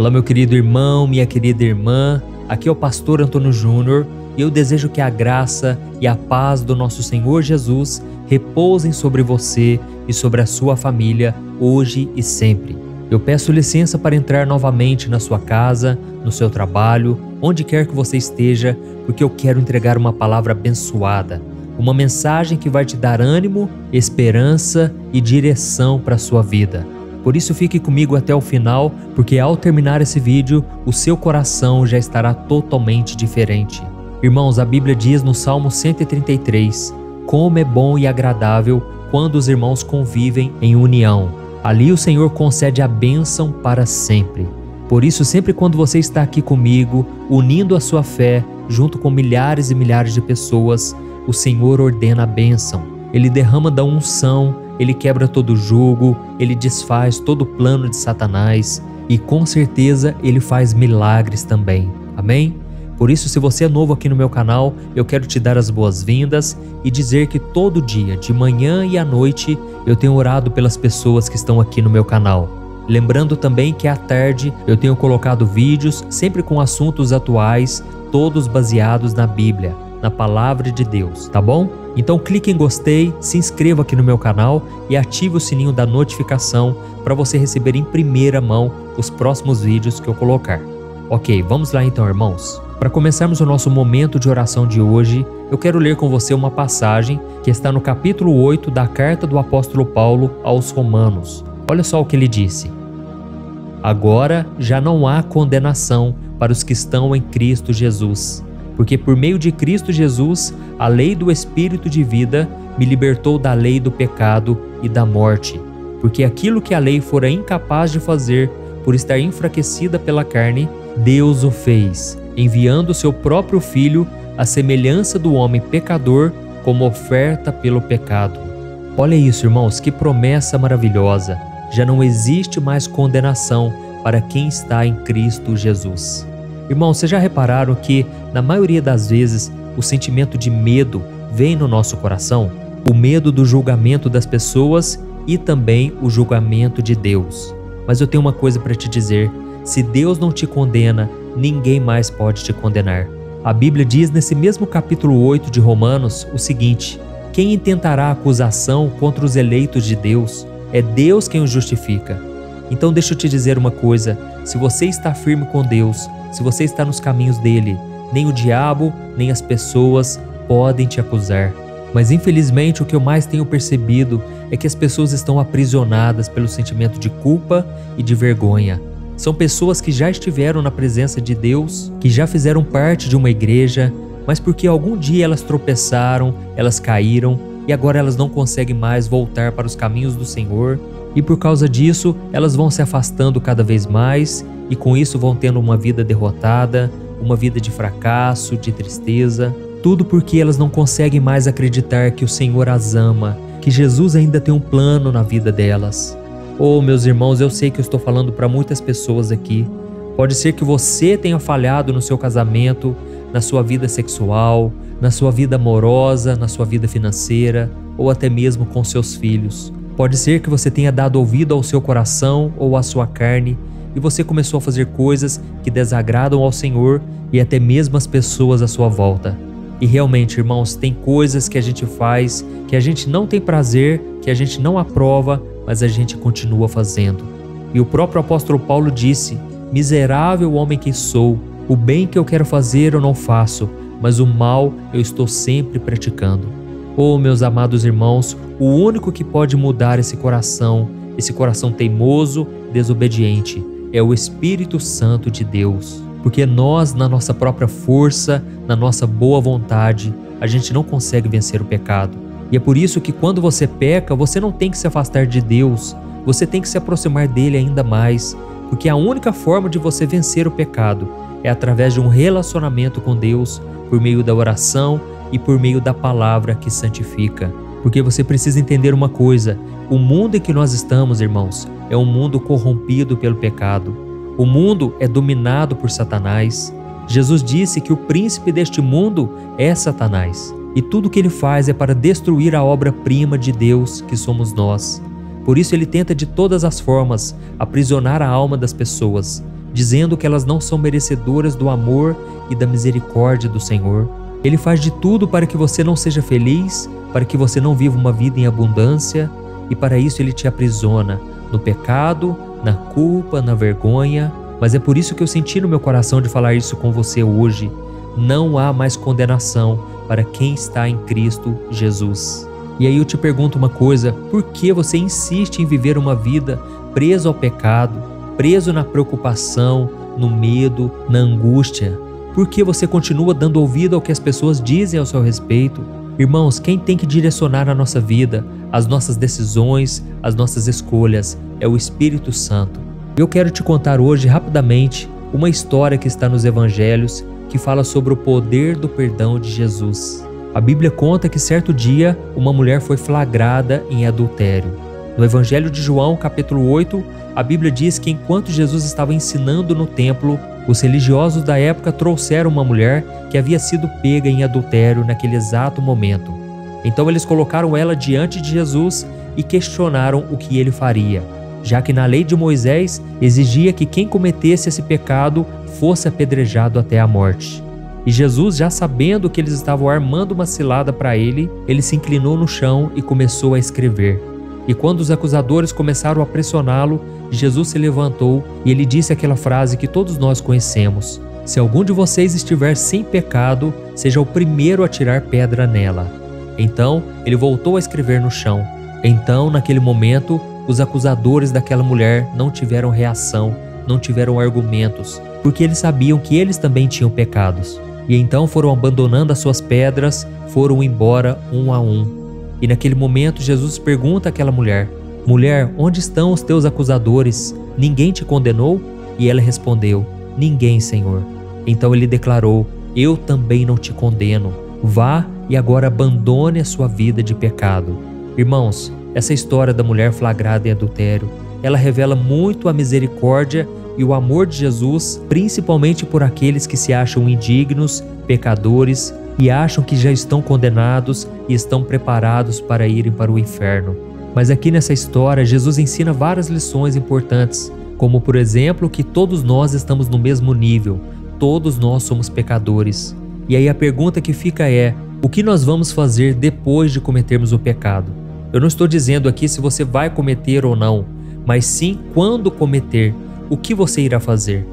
Olá, meu querido irmão, minha querida irmã, aqui é o pastor Antônio Júnior e eu desejo que a graça e a paz do nosso Senhor Jesus repousem sobre você e sobre a sua família hoje e sempre. Eu peço licença para entrar novamente na sua casa, no seu trabalho, onde quer que você esteja, porque eu quero entregar uma palavra abençoada, uma mensagem que vai te dar ânimo, esperança e direção para a sua vida. Por isso fique comigo até o final, porque ao terminar esse vídeo, o seu coração já estará totalmente diferente. Irmãos, a Bíblia diz no Salmo 133, como é bom e agradável quando os irmãos convivem em união. Ali o Senhor concede a bênção para sempre. Por isso, sempre quando você está aqui comigo, unindo a sua fé, junto com milhares e milhares de pessoas, o Senhor ordena a bênção. Ele derrama da unção, Ele quebra todo jugo, Ele desfaz todo o plano de Satanás e com certeza Ele faz milagres também. Amém? Por isso, se você é novo aqui no meu canal, eu quero te dar as boas-vindas e dizer que todo dia, de manhã e à noite, eu tenho orado pelas pessoas que estão aqui no meu canal. Lembrando também que à tarde eu tenho colocado vídeos sempre com assuntos atuais, todos baseados na Bíblia, na Palavra de Deus, tá bom? Então clique em gostei, se inscreva aqui no meu canal e ative o sininho da notificação para você receber em primeira mão os próximos vídeos que eu colocar. Ok, vamos lá então, irmãos. Para começarmos o nosso momento de oração de hoje, eu quero ler com você uma passagem que está no capítulo 8 da carta do apóstolo Paulo aos Romanos. Olha só o que ele disse. Agora já não há condenação para os que estão em Cristo Jesus, porque por meio de Cristo Jesus, a lei do Espírito de vida me libertou da lei do pecado e da morte, porque aquilo que a lei fora incapaz de fazer por estar enfraquecida pela carne, Deus o fez, enviando seu próprio Filho à semelhança do homem pecador como oferta pelo pecado. Olha isso, irmãos, que promessa maravilhosa! Já não existe mais condenação para quem está em Cristo Jesus. Irmãos, vocês já repararam que, na maioria das vezes, o sentimento de medo vem no nosso coração? O medo do julgamento das pessoas e também o julgamento de Deus. Mas eu tenho uma coisa para te dizer, se Deus não te condena, ninguém mais pode te condenar. A Bíblia diz nesse mesmo capítulo 8 de Romanos o seguinte: quem intentará acusação contra os eleitos de Deus? É Deus quem os justifica. Então deixa eu te dizer uma coisa, se você está firme com Deus, se você está nos caminhos dele, nem o diabo, nem as pessoas podem te acusar. Mas infelizmente o que eu mais tenho percebido é que as pessoas estão aprisionadas pelo sentimento de culpa e de vergonha. São pessoas que já estiveram na presença de Deus, que já fizeram parte de uma igreja, mas porque algum dia elas tropeçaram, elas caíram e agora elas não conseguem mais voltar para os caminhos do Senhor. E por causa disso, elas vão se afastando cada vez mais e com isso vão tendo uma vida derrotada, uma vida de fracasso, de tristeza. Tudo porque elas não conseguem mais acreditar que o Senhor as ama, que Jesus ainda tem um plano na vida delas. Oh, meus irmãos, eu sei que eu estou falando para muitas pessoas aqui. Pode ser que você tenha falhado no seu casamento, na sua vida sexual, na sua vida amorosa, na sua vida financeira ou até mesmo com seus filhos. Pode ser que você tenha dado ouvido ao seu coração ou à sua carne e você começou a fazer coisas que desagradam ao Senhor e até mesmo as pessoas à sua volta. E realmente, irmãos, tem coisas que a gente faz, que a gente não tem prazer, que a gente não aprova, mas a gente continua fazendo. E o próprio apóstolo Paulo disse: miserável homem que sou, o bem que eu quero fazer eu não faço, mas o mal eu estou sempre praticando. Oh, meus amados irmãos, o único que pode mudar esse coração teimoso, desobediente, é o Espírito Santo de Deus. Porque nós, na nossa própria força, na nossa boa vontade, a gente não consegue vencer o pecado. E é por isso que quando você peca, você não tem que se afastar de Deus, você tem que se aproximar dele ainda mais, porque a única forma de você vencer o pecado é através de um relacionamento com Deus, por meio da oração e por meio da palavra que santifica. Porque você precisa entender uma coisa, o mundo em que nós estamos, irmãos, é um mundo corrompido pelo pecado. O mundo é dominado por Satanás. Jesus disse que o príncipe deste mundo é Satanás. E tudo que ele faz é para destruir a obra-prima de Deus, que somos nós. Por isso ele tenta de todas as formas aprisionar a alma das pessoas, dizendo que elas não são merecedoras do amor e da misericórdia do Senhor. Ele faz de tudo para que você não seja feliz, para que você não viva uma vida em abundância, e para isso ele te aprisiona no pecado, na culpa, na vergonha. Mas é por isso que eu senti no meu coração de falar isso com você hoje. Não há mais condenação para quem está em Cristo Jesus. E aí eu te pergunto uma coisa: por que você insiste em viver uma vida preso ao pecado, preso na preocupação, no medo, na angústia? Por que você continua dando ouvido ao que as pessoas dizem ao seu respeito? Irmãos, quem tem que direcionar a nossa vida, as nossas decisões, as nossas escolhas, é o Espírito Santo. Eu quero te contar hoje, rapidamente, uma história que está nos Evangelhos, que fala sobre o poder do perdão de Jesus. A Bíblia conta que certo dia, uma mulher foi flagrada em adultério. No Evangelho de João, capítulo 8, a Bíblia diz que enquanto Jesus estava ensinando no templo, os religiosos da época trouxeram uma mulher que havia sido pega em adultério naquele exato momento. Então eles colocaram ela diante de Jesus e questionaram o que ele faria, já que na lei de Moisés exigia que quem cometesse esse pecado fosse apedrejado até a morte. E Jesus, já sabendo que eles estavam armando uma cilada para ele se inclinou no chão e começou a escrever. E quando os acusadores começaram a pressioná-lo, Jesus se levantou e ele disse aquela frase que todos nós conhecemos: se algum de vocês estiver sem pecado, seja o primeiro a tirar pedra nela. Então ele voltou a escrever no chão. Então, naquele momento, os acusadores daquela mulher não tiveram reação, não tiveram argumentos, porque eles sabiam que eles também tinham pecados. E então foram abandonando as suas pedras, foram embora um a um. E naquele momento Jesus pergunta àquela mulher: mulher, onde estão os teus acusadores? Ninguém te condenou? E ela respondeu: ninguém, Senhor. Então ele declarou: eu também não te condeno. Vá e agora abandone a sua vida de pecado. Irmãos, essa história da mulher flagrada em adultério, ela revela muito a misericórdia e o amor de Jesus, principalmente por aqueles que se acham indignos, pecadores e acham que já estão condenados e estão preparados para irem para o inferno. Mas aqui nessa história, Jesus ensina várias lições importantes, como por exemplo que todos nós estamos no mesmo nível, todos nós somos pecadores. E aí a pergunta que fica é: o que nós vamos fazer depois de cometermos o pecado? Eu não estou dizendo aqui se você vai cometer ou não, mas sim quando cometer, o que você irá fazer?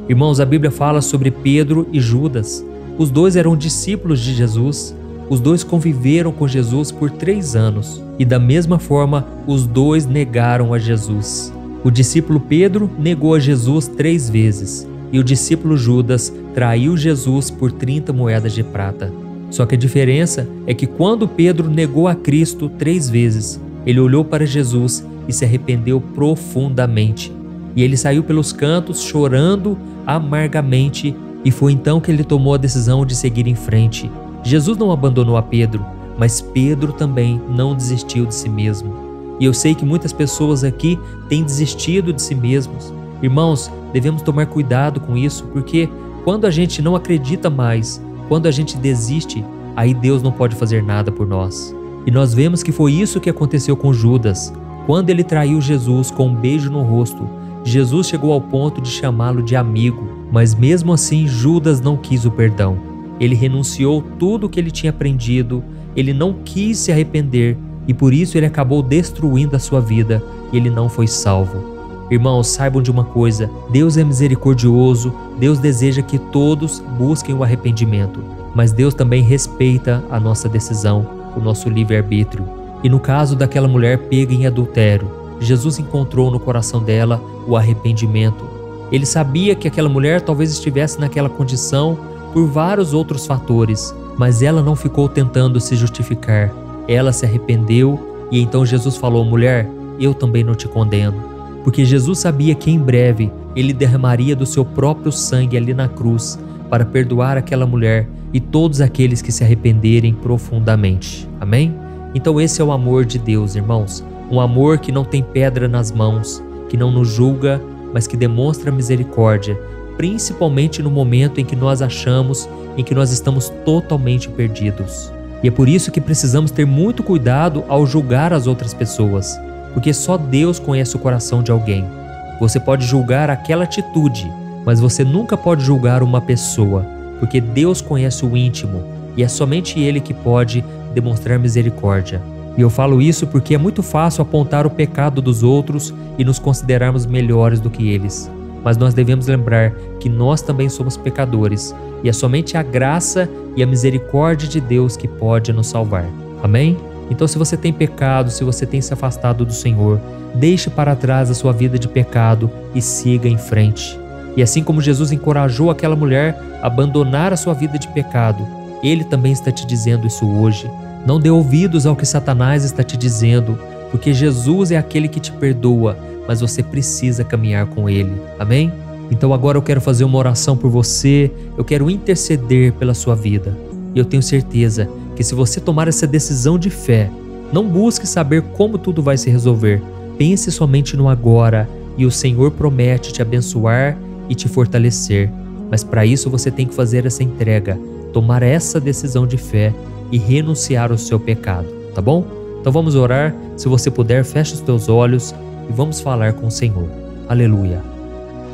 Irmãos, a Bíblia fala sobre Pedro e Judas. Os dois eram discípulos de Jesus, os dois conviveram com Jesus por 3 anos e da mesma forma os dois negaram a Jesus. O discípulo Pedro negou a Jesus 3 vezes e o discípulo Judas traiu Jesus por 30 moedas de prata. Só que a diferença é que quando Pedro negou a Cristo 3 vezes, ele olhou para Jesus e se arrependeu profundamente. E ele saiu pelos cantos chorando amargamente, e foi então que ele tomou a decisão de seguir em frente. Jesus não abandonou a Pedro, mas Pedro também não desistiu de si mesmo. E eu sei que muitas pessoas aqui têm desistido de si mesmos. Irmãos, devemos tomar cuidado com isso, porque quando a gente não acredita mais, quando a gente desiste, aí Deus não pode fazer nada por nós. E nós vemos que foi isso que aconteceu com Judas. Quando ele traiu Jesus com um beijo no rosto, Jesus chegou ao ponto de chamá-lo de amigo, mas mesmo assim Judas não quis o perdão. Ele renunciou tudo o que ele tinha aprendido, ele não quis se arrepender e por isso ele acabou destruindo a sua vida e ele não foi salvo. Irmãos, saibam de uma coisa: Deus é misericordioso, Deus deseja que todos busquem o arrependimento, mas Deus também respeita a nossa decisão, o nosso livre-arbítrio. E no caso daquela mulher pega em adultério, Jesus encontrou no coração dela o arrependimento. Ele sabia que aquela mulher talvez estivesse naquela condição por vários outros fatores, mas ela não ficou tentando se justificar. Ela se arrependeu e então Jesus falou: mulher, eu também não te condeno. Porque Jesus sabia que em breve ele derramaria do seu próprio sangue ali na cruz para perdoar aquela mulher e todos aqueles que se arrependerem profundamente. Amém? Então esse é o amor de Deus, irmãos. Um amor que não tem pedra nas mãos, que não nos julga, mas que demonstra misericórdia, principalmente no momento em que nós achamos em que nós estamos totalmente perdidos. E é por isso que precisamos ter muito cuidado ao julgar as outras pessoas, porque só Deus conhece o coração de alguém. Você pode julgar aquela atitude, mas você nunca pode julgar uma pessoa, porque Deus conhece o íntimo e é somente Ele que pode demonstrar misericórdia. E eu falo isso porque é muito fácil apontar o pecado dos outros e nos considerarmos melhores do que eles. Mas nós devemos lembrar que nós também somos pecadores e é somente a graça e a misericórdia de Deus que pode nos salvar. Amém? Então, se você tem pecado, se você tem se afastado do Senhor, deixe para trás a sua vida de pecado e siga em frente. E assim como Jesus encorajou aquela mulher a abandonar a sua vida de pecado, Ele também está te dizendo isso hoje. Não dê ouvidos ao que Satanás está te dizendo, porque Jesus é aquele que te perdoa, mas você precisa caminhar com Ele. Amém? Então agora eu quero fazer uma oração por você, eu quero interceder pela sua vida. E eu tenho certeza que se você tomar essa decisão de fé, não busque saber como tudo vai se resolver. Pense somente no agora e o Senhor promete te abençoar e te fortalecer. Mas para isso você tem que fazer essa entrega, tomar essa decisão de fé e renunciar ao seu pecado, tá bom? Então vamos orar. Se você puder, feche os teus olhos e vamos falar com o Senhor. Aleluia.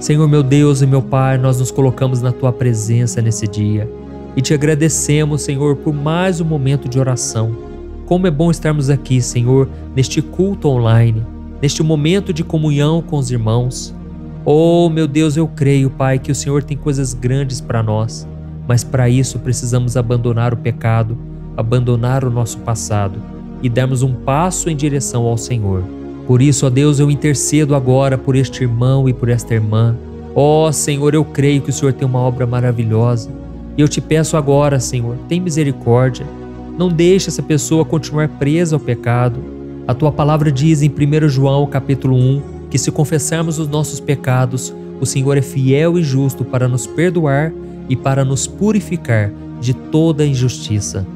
Senhor meu Deus e meu Pai, nós nos colocamos na Tua presença nesse dia e te agradecemos, Senhor, por mais um momento de oração. Como é bom estarmos aqui, Senhor, neste culto online, neste momento de comunhão com os irmãos. Oh, meu Deus, eu creio, Pai, que o Senhor tem coisas grandes para nós, mas para isso precisamos abandonar o pecado, abandonar o nosso passado e darmos um passo em direção ao Senhor. Por isso, ó Deus, eu intercedo agora por este irmão e por esta irmã. Ó Senhor, eu creio que o Senhor tem uma obra maravilhosa. E eu te peço agora, Senhor, tem misericórdia. Não deixe essa pessoa continuar presa ao pecado. A Tua palavra diz em 1 João capítulo 1 que se confessarmos os nossos pecados, o Senhor é fiel e justo para nos perdoar e para nos purificar de toda injustiça.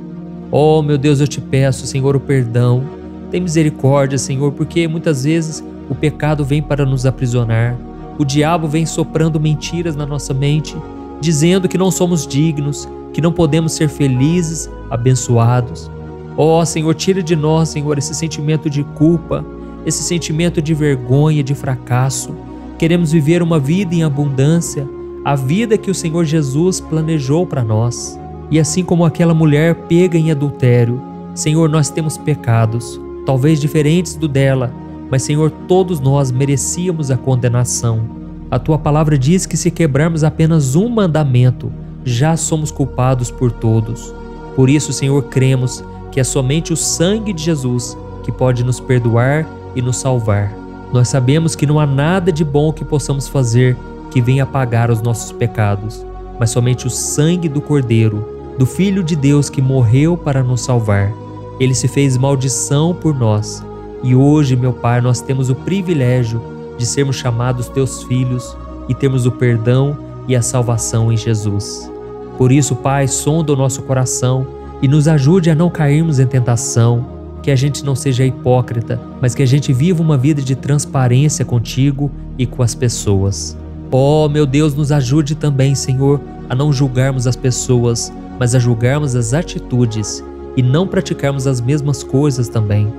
Oh, meu Deus, eu te peço, Senhor, o perdão. Tem misericórdia, Senhor, porque muitas vezes o pecado vem para nos aprisionar. O diabo vem soprando mentiras na nossa mente, dizendo que não somos dignos, que não podemos ser felizes, abençoados. Oh, Senhor, tira de nós, Senhor, esse sentimento de culpa, esse sentimento de vergonha, de fracasso. Queremos viver uma vida em abundância, a vida que o Senhor Jesus planejou para nós. E assim como aquela mulher pega em adultério, Senhor, nós temos pecados, talvez diferentes do dela, mas, Senhor, todos nós merecíamos a condenação. A Tua palavra diz que se quebrarmos apenas um mandamento, já somos culpados por todos. Por isso, Senhor, cremos que é somente o sangue de Jesus que pode nos perdoar e nos salvar. Nós sabemos que não há nada de bom que possamos fazer que venha apagar os nossos pecados, mas somente o sangue do Cordeiro, do Filho de Deus que morreu para nos salvar. Ele se fez maldição por nós e hoje, meu Pai, nós temos o privilégio de sermos chamados Teus filhos e termos o perdão e a salvação em Jesus. Por isso, Pai, sonda o nosso coração e nos ajude a não cairmos em tentação, que a gente não seja hipócrita, mas que a gente viva uma vida de transparência contigo e com as pessoas. Oh, meu Deus, nos ajude também, Senhor, a não julgarmos as pessoas, mas a julgarmos as atitudes e não praticarmos as mesmas coisas também.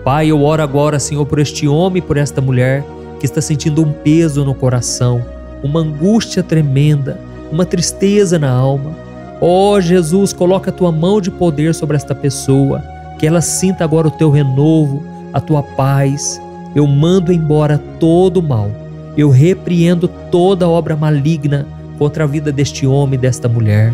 Pai, eu oro agora, Senhor, por este homem e por esta mulher que está sentindo um peso no coração, uma angústia tremenda, uma tristeza na alma. Oh, Jesus, coloca a Tua mão de poder sobre esta pessoa, que ela sinta agora o Teu renovo, a Tua paz. Eu mando embora todo o mal. Eu repreendo toda obra maligna contra a vida deste homem e desta mulher.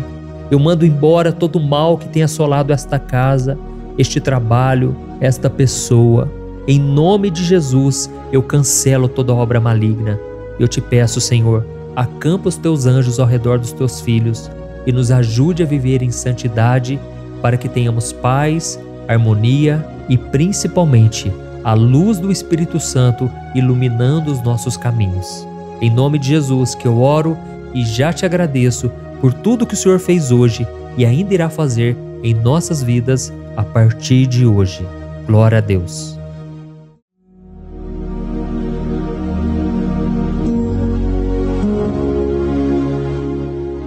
Eu mando embora todo o mal que tem assolado esta casa, este trabalho, esta pessoa. Em nome de Jesus, eu cancelo toda obra maligna. Eu te peço, Senhor, acampa os Teus anjos ao redor dos Teus filhos e nos ajude a viver em santidade para que tenhamos paz, harmonia e principalmente a luz do Espírito Santo iluminando os nossos caminhos. Em nome de Jesus que eu oro e já te agradeço por tudo que o Senhor fez hoje e ainda irá fazer em nossas vidas a partir de hoje. Glória a Deus.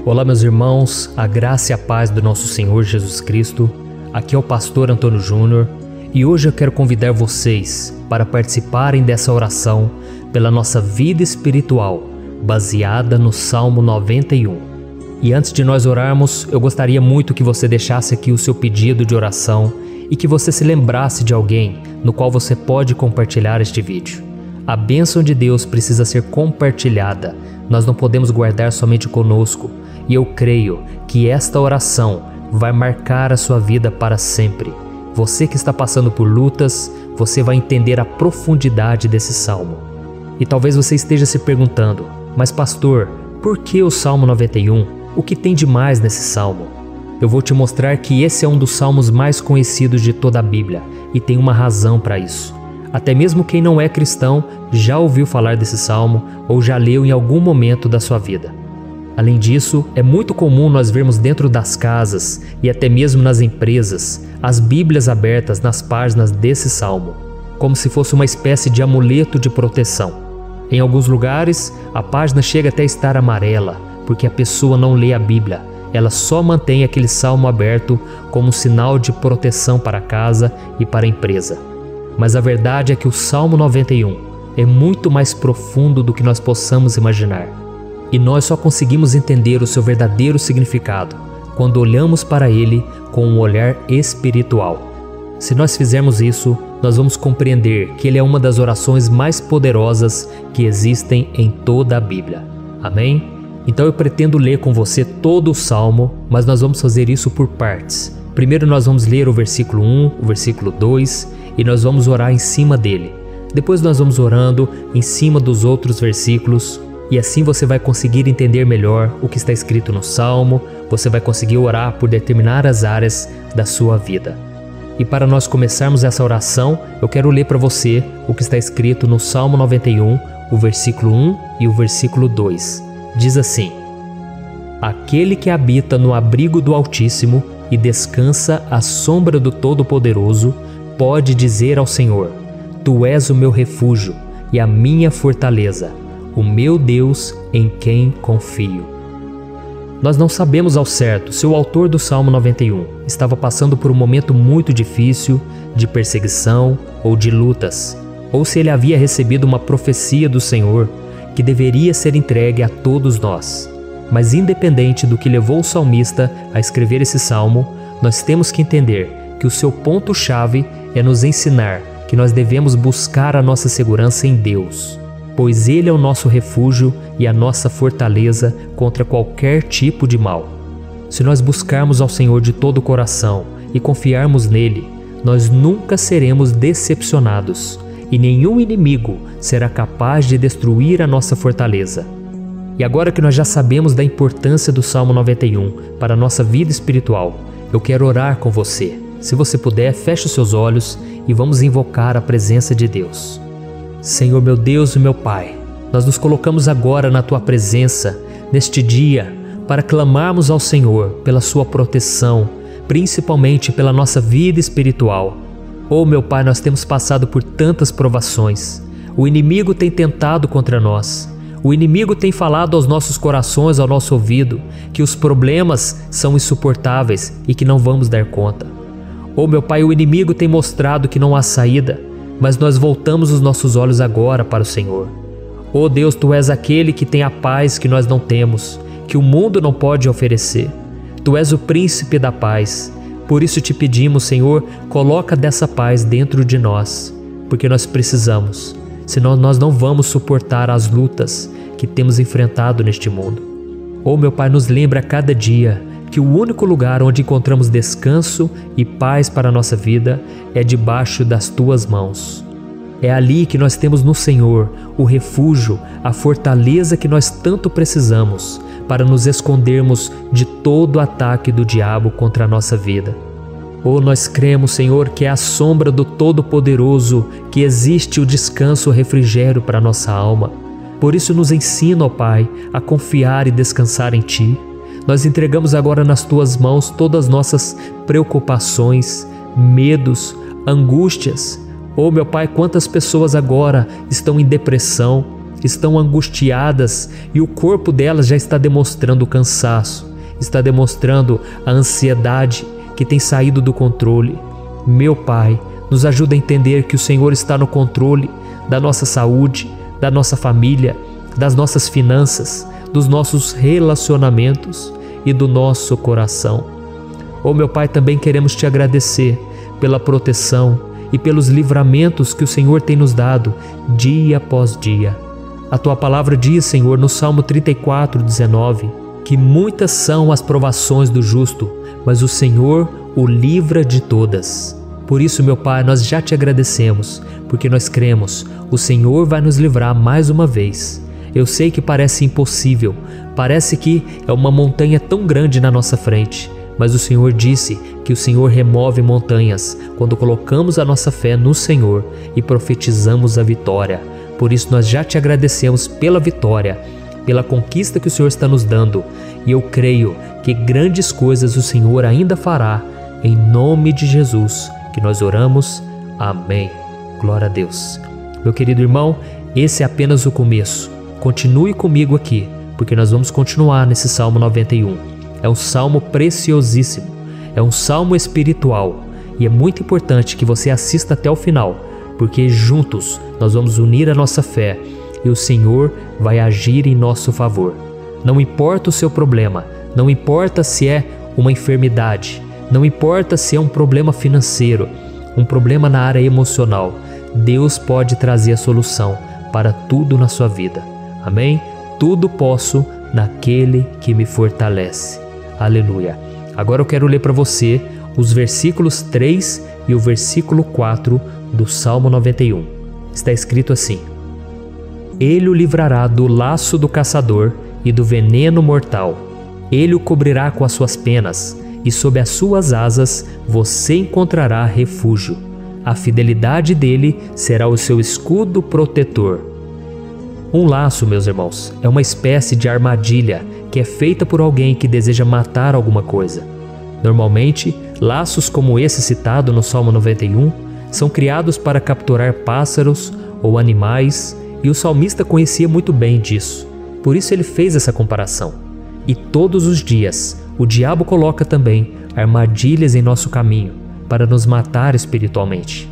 Olá, meus irmãos, a graça e a paz do nosso Senhor Jesus Cristo. Aqui é o pastor Antônio Júnior e hoje eu quero convidar vocês para participarem dessa oração pela nossa vida espiritual, baseada no Salmo 91. E antes de nós orarmos, eu gostaria muito que você deixasse aqui o seu pedido de oração e que você se lembrasse de alguém no qual você pode compartilhar este vídeo. A bênção de Deus precisa ser compartilhada, nós não podemos guardar somente conosco, e eu creio que esta oração vai marcar a sua vida para sempre. Você que está passando por lutas, você vai entender a profundidade desse salmo. E talvez você esteja se perguntando, mas pastor, por que o Salmo 91? O que tem de mais nesse salmo? Eu vou te mostrar que esse é um dos salmos mais conhecidos de toda a Bíblia, e tem uma razão para isso. Até mesmo quem não é cristão já ouviu falar desse salmo ou já leu em algum momento da sua vida. Além disso, é muito comum nós vermos dentro das casas e até mesmo nas empresas as Bíblias abertas nas páginas desse salmo, como se fosse uma espécie de amuleto de proteção. Em alguns lugares, a página chega até a estar amarela, porque a pessoa não lê a Bíblia, ela só mantém aquele salmo aberto como um sinal de proteção para a casa e para a empresa. Mas a verdade é que o Salmo 91 é muito mais profundo do que nós possamos imaginar. E nós só conseguimos entender o seu verdadeiro significado quando olhamos para ele com um olhar espiritual. Se nós fizermos isso, nós vamos compreender que ele é uma das orações mais poderosas que existem em toda a Bíblia. Amém? Então eu pretendo ler com você todo o Salmo, mas nós vamos fazer isso por partes. Primeiro nós vamos ler o versículo 1, o versículo 2 e nós vamos orar em cima dele. Depois nós vamos orando em cima dos outros versículos e assim você vai conseguir entender melhor o que está escrito no Salmo, você vai conseguir orar por determinadas áreas da sua vida. E para nós começarmos essa oração, eu quero ler para você o que está escrito no Salmo 91, o versículo 1 e o versículo 2. Diz assim: Aquele que habita no abrigo do Altíssimo e descansa à sombra do Todo-Poderoso, pode dizer ao Senhor: Tu és o meu refúgio e a minha fortaleza, o meu Deus em quem confio. Nós não sabemos ao certo se o autor do Salmo 91 estava passando por um momento muito difícil, de perseguição ou de lutas, ou se ele havia recebido uma profecia do Senhor que deveria ser entregue a todos nós. Mas independente do que levou o salmista a escrever esse salmo, nós temos que entender que o seu ponto-chave é nos ensinar que nós devemos buscar a nossa segurança em Deus, pois Ele é o nosso refúgio e a nossa fortaleza contra qualquer tipo de mal. Se nós buscarmos ao Senhor de todo o coração e confiarmos nele, nós nunca seremos decepcionados e nenhum inimigo será capaz de destruir a nossa fortaleza. E agora que nós já sabemos da importância do Salmo 91 para a nossa vida espiritual, eu quero orar com você. Se você puder, feche os seus olhos e vamos invocar a presença de Deus. Senhor meu Deus e meu Pai, nós nos colocamos agora na Tua presença, neste dia, para clamarmos ao Senhor pela Sua proteção, principalmente pela nossa vida espiritual. Oh meu Pai, nós temos passado por tantas provações. O inimigo tem tentado contra nós. O inimigo tem falado aos nossos corações, ao nosso ouvido, que os problemas são insuportáveis e que não vamos dar conta. Oh meu Pai, o inimigo tem mostrado que não há saída, mas nós voltamos os nossos olhos agora para o Senhor. Oh Deus, Tu és aquele que tem a paz que nós não temos, que o mundo não pode oferecer. Tu és o príncipe da paz. Por isso te pedimos, Senhor, coloca dessa paz dentro de nós, porque nós precisamos, senão nós não vamos suportar as lutas que temos enfrentado neste mundo. Oh meu Pai, nos lembra a cada dia que o único lugar onde encontramos descanso e paz para a nossa vida é debaixo das Tuas mãos. É ali que nós temos no Senhor o refúgio, a fortaleza que nós tanto precisamos para nos escondermos de todo ataque do diabo contra a nossa vida. Oh, nós cremos, Senhor, que é à sombra do Todo-Poderoso que existe o descanso, o refrigério para a nossa alma. Por isso nos ensina, ó Pai, a confiar e descansar em Ti. Nós entregamos agora nas Tuas mãos todas as nossas preocupações, medos, angústias. Oh, meu Pai, quantas pessoas agora estão em depressão, estão angustiadas e o corpo delas já está demonstrando o cansaço, está demonstrando a ansiedade que tem saído do controle. Meu Pai, nos ajuda a entender que o Senhor está no controle da nossa saúde, da nossa família das nossas finanças, dos nossos relacionamentos e do nosso coração. Oh, meu Pai, também queremos Te agradecer pela proteção e pelos livramentos que o Senhor tem nos dado dia após dia. A Tua palavra diz, Senhor, no Salmo 34:19, que muitas são as provações do justo, mas o Senhor o livra de todas. Por isso, meu Pai, nós já Te agradecemos, porque nós cremos, o Senhor vai nos livrar mais uma vez. Eu sei que parece impossível, parece que é uma montanha tão grande na nossa frente, mas o Senhor disse que o Senhor remove montanhas quando colocamos a nossa fé no Senhor e profetizamos a vitória. Por isso nós já Te agradecemos pela vitória, pela conquista que o Senhor está nos dando, e eu creio que grandes coisas o Senhor ainda fará, em nome de Jesus, que nós oramos. Amém. Glória a Deus. Meu querido irmão, esse é apenas o começo. Continue comigo aqui, porque nós vamos continuar nesse Salmo 91. É um salmo preciosíssimo, é um salmo espiritual, e é muito importante que você assista até o final, porque juntos nós vamos unir a nossa fé e o Senhor vai agir em nosso favor. Não importa o seu problema, não importa se é uma enfermidade, não importa se é um problema financeiro, um problema na área emocional, Deus pode trazer a solução para tudo na sua vida. Amém? Tudo posso naquele que me fortalece. Aleluia. Agora eu quero ler para você os versículos 3 e o versículo 4 do Salmo 91. Está escrito assim: Ele o livrará do laço do caçador e do veneno mortal. Ele o cobrirá com as suas penas, e sob as suas asas você encontrará refúgio. A fidelidade dele será o seu escudo protetor. Um laço, meus irmãos, é uma espécie de armadilha que é feita por alguém que deseja matar alguma coisa. Normalmente, laços como esse citado no Salmo 91 são criados para capturar pássaros ou animais, e o salmista conhecia muito bem disso. Por isso ele fez essa comparação. E todos os dias, o diabo coloca também armadilhas em nosso caminho para nos matar espiritualmente.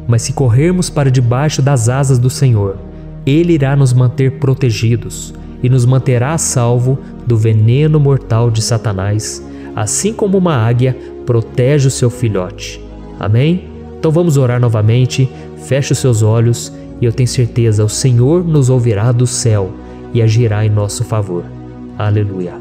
Mas se corrermos para debaixo das asas do Senhor, Ele irá nos manter protegidos e nos manterá a salvo do veneno mortal de Satanás, assim como uma águia protege o seu filhote. Amém? Então vamos orar novamente, feche os seus olhos e eu tenho certeza, o Senhor nos ouvirá do céu e agirá em nosso favor. Aleluia.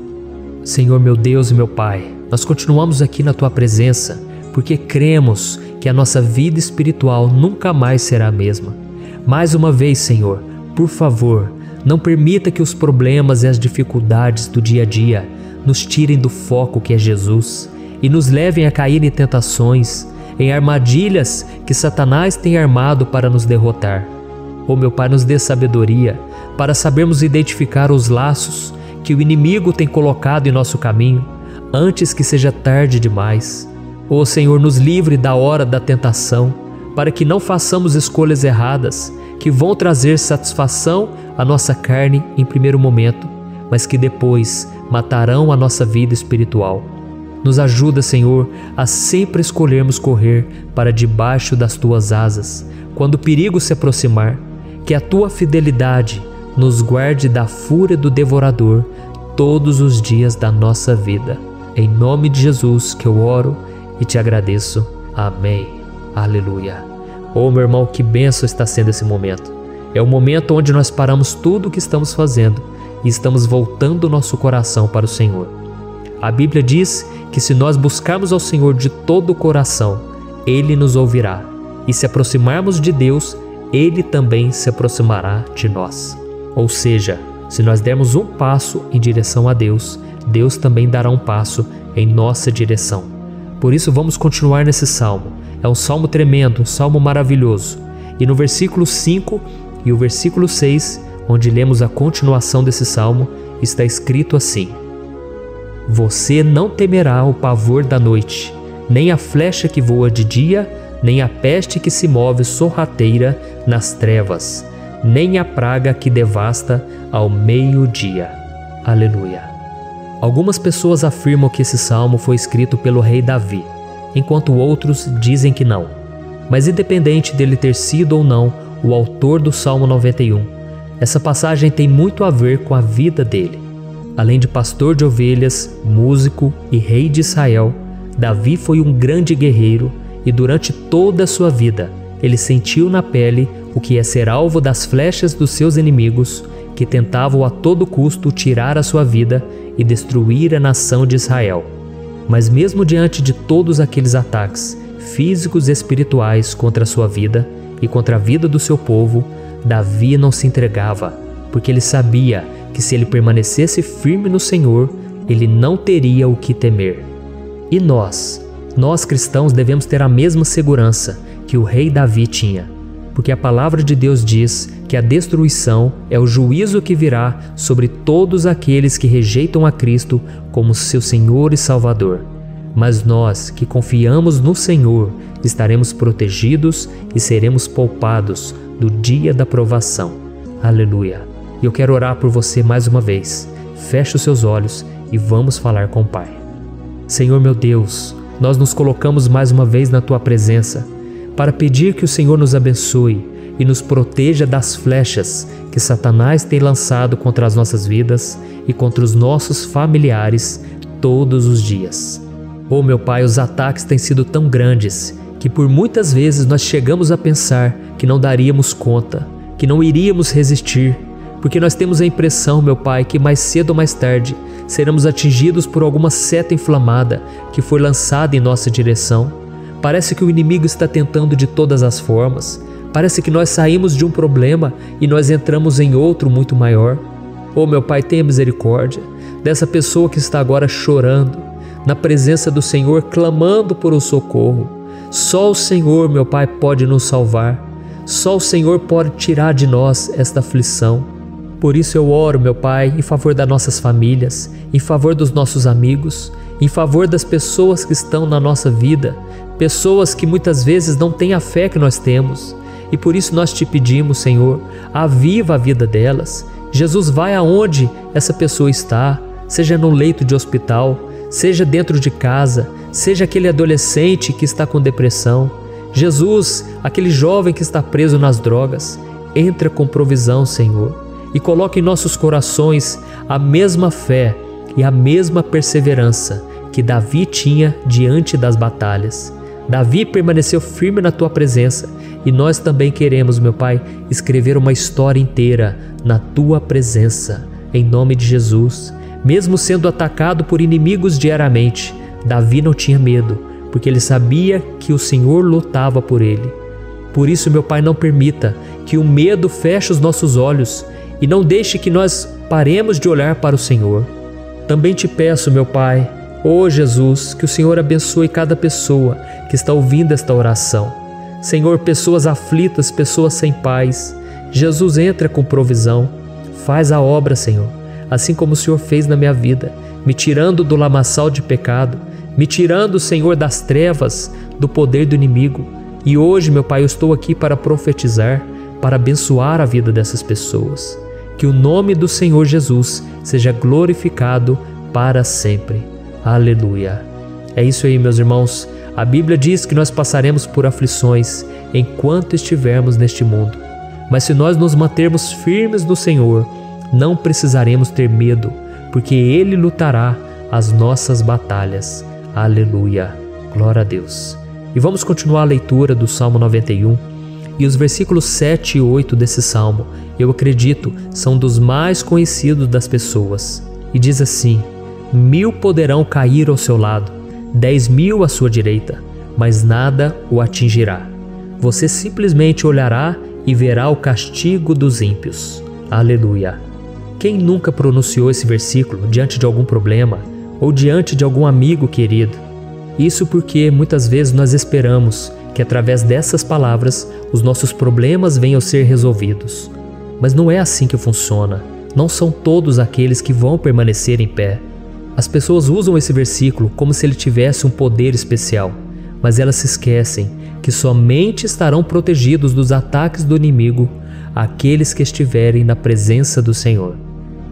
Senhor, meu Deus e meu Pai, nós continuamos aqui na Tua presença porque cremos que a nossa vida espiritual nunca mais será a mesma. Mais uma vez, Senhor, por favor, não permita que os problemas e as dificuldades do dia a dia nos tirem do foco que é Jesus e nos levem a cair em tentações, em armadilhas que Satanás tem armado para nos derrotar. Oh, meu Pai, nos dê sabedoria para sabermos identificar os laços que o inimigo tem colocado em nosso caminho antes que seja tarde demais. Oh, Senhor, nos livre da hora da tentação, para que não façamos escolhas erradas que vão trazer satisfação à nossa carne em primeiro momento, mas que depois matarão a nossa vida espiritual. Nos ajuda, Senhor, a sempre escolhermos correr para debaixo das Tuas asas, quando o perigo se aproximar. Que a Tua fidelidade nos guarde da fúria do devorador todos os dias da nossa vida. Em nome de Jesus que eu oro e te agradeço. Amém. Aleluia. Oh, meu irmão, que bênção está sendo esse momento. É o momento onde nós paramos tudo o que estamos fazendo e estamos voltando o nosso coração para o Senhor. A Bíblia diz que se nós buscarmos ao Senhor de todo o coração, Ele nos ouvirá. E se aproximarmos de Deus, Ele também se aproximará de nós. Ou seja, se nós dermos um passo em direção a Deus, Deus também dará um passo em nossa direção. Por isso vamos continuar nesse salmo. É um salmo tremendo, um salmo maravilhoso. E no versículo 5 e o versículo 6, onde lemos a continuação desse salmo, está escrito assim: Você não temerá o pavor da noite, nem a flecha que voa de dia, nem a peste que se move sorrateira nas trevas, nem a praga que devasta ao meio-dia. Aleluia. Algumas pessoas afirmam que esse salmo foi escrito pelo rei Davi, enquanto outros dizem que não. Mas independente dele ter sido ou não o autor do Salmo 91, Essa passagem tem muito a ver com a vida dele. Além de pastor de ovelhas, músico e rei de Israel, Davi foi um grande guerreiro e durante toda a sua vida ele sentiu na pele o que é ser alvo das flechas dos seus inimigos, que tentavam a todo custo tirar a sua vida e destruir a nação de Israel. Mas mesmo diante de todos aqueles ataques físicos e espirituais contra a sua vida e contra a vida do seu povo, Davi não se entregava, porque ele sabia que se ele permanecesse firme no Senhor, ele não teria o que temer. E nós cristãos devemos ter a mesma segurança que o rei Davi tinha, porque a palavra de Deus diz que a destruição é o juízo que virá sobre todos aqueles que rejeitam a Cristo como seu Senhor e Salvador. Mas nós que confiamos no Senhor estaremos protegidos e seremos poupados do dia da provação. Aleluia! E eu quero orar por você mais uma vez. Feche os seus olhos e vamos falar com o Pai. Senhor meu Deus, nós nos colocamos mais uma vez na Tua presença para pedir que o Senhor nos abençoe e nos proteja das flechas que Satanás tem lançado contra as nossas vidas e contra os nossos familiares todos os dias. Oh meu Pai, os ataques têm sido tão grandes que por muitas vezes nós chegamos a pensar que não daríamos conta, que não iríamos resistir, porque nós temos a impressão, meu Pai, que mais cedo ou mais tarde seremos atingidos por alguma seta inflamada que foi lançada em nossa direção. Parece que o inimigo está tentando de todas as formas. Parece que nós saímos de um problema e nós entramos em outro muito maior. Oh meu Pai, tenha misericórdia dessa pessoa que está agora chorando, na presença do Senhor, clamando por um socorro. Só o Senhor, meu Pai, pode nos salvar. Só o Senhor pode tirar de nós esta aflição. Por isso eu oro, meu Pai, em favor das nossas famílias, em favor dos nossos amigos, em favor das pessoas que estão na nossa vida, pessoas que muitas vezes não têm a fé que nós temos. E por isso nós te pedimos, Senhor, aviva a vida delas. Jesus, vai aonde essa pessoa está, seja no leito de hospital, seja dentro de casa, seja aquele adolescente que está com depressão. Jesus, aquele jovem que está preso nas drogas, entra com provisão, Senhor, e coloca em nossos corações a mesma fé e a mesma perseverança que Davi tinha diante das batalhas. Davi permaneceu firme na Tua presença e nós também queremos, meu Pai, escrever uma história inteira na Tua presença, em nome de Jesus. Mesmo sendo atacado por inimigos diariamente, Davi não tinha medo, porque ele sabia que o Senhor lutava por ele. Por isso, meu Pai, não permita que o medo feche os nossos olhos e não deixe que nós paremos de olhar para o Senhor. Também te peço, meu Pai, ó Jesus, que o Senhor abençoe cada pessoa que está ouvindo esta oração. Senhor, pessoas aflitas, pessoas sem paz. Jesus, entra com provisão. Faz a obra, Senhor, assim como o Senhor fez na minha vida, me tirando do lamaçal de pecado, me tirando, Senhor, das trevas, do poder do inimigo. E hoje, meu Pai, eu estou aqui para profetizar, para abençoar a vida dessas pessoas. Que o nome do Senhor Jesus seja glorificado para sempre. Aleluia. É isso aí, meus irmãos. A Bíblia diz que nós passaremos por aflições enquanto estivermos neste mundo. Mas se nós nos mantermos firmes no Senhor, não precisaremos ter medo, porque Ele lutará as nossas batalhas. Aleluia. Glória a Deus. E vamos continuar a leitura do Salmo 91. E os versículos 7 e 8 desse salmo, eu acredito, são dos mais conhecidos das pessoas. E diz assim: 1000 poderão cair ao seu lado, 10.000 à sua direita, mas nada o atingirá. Você simplesmente olhará e verá o castigo dos ímpios. Aleluia. Quem nunca pronunciou esse versículo diante de algum problema ou diante de algum amigo querido? Isso porque muitas vezes nós esperamos que através dessas palavras os nossos problemas venham a ser resolvidos. Mas não é assim que funciona. Não são todos aqueles que vão permanecer em pé. As pessoas usam esse versículo como se ele tivesse um poder especial, mas elas se esquecem que somente estarão protegidos dos ataques do inimigo aqueles que estiverem na presença do Senhor.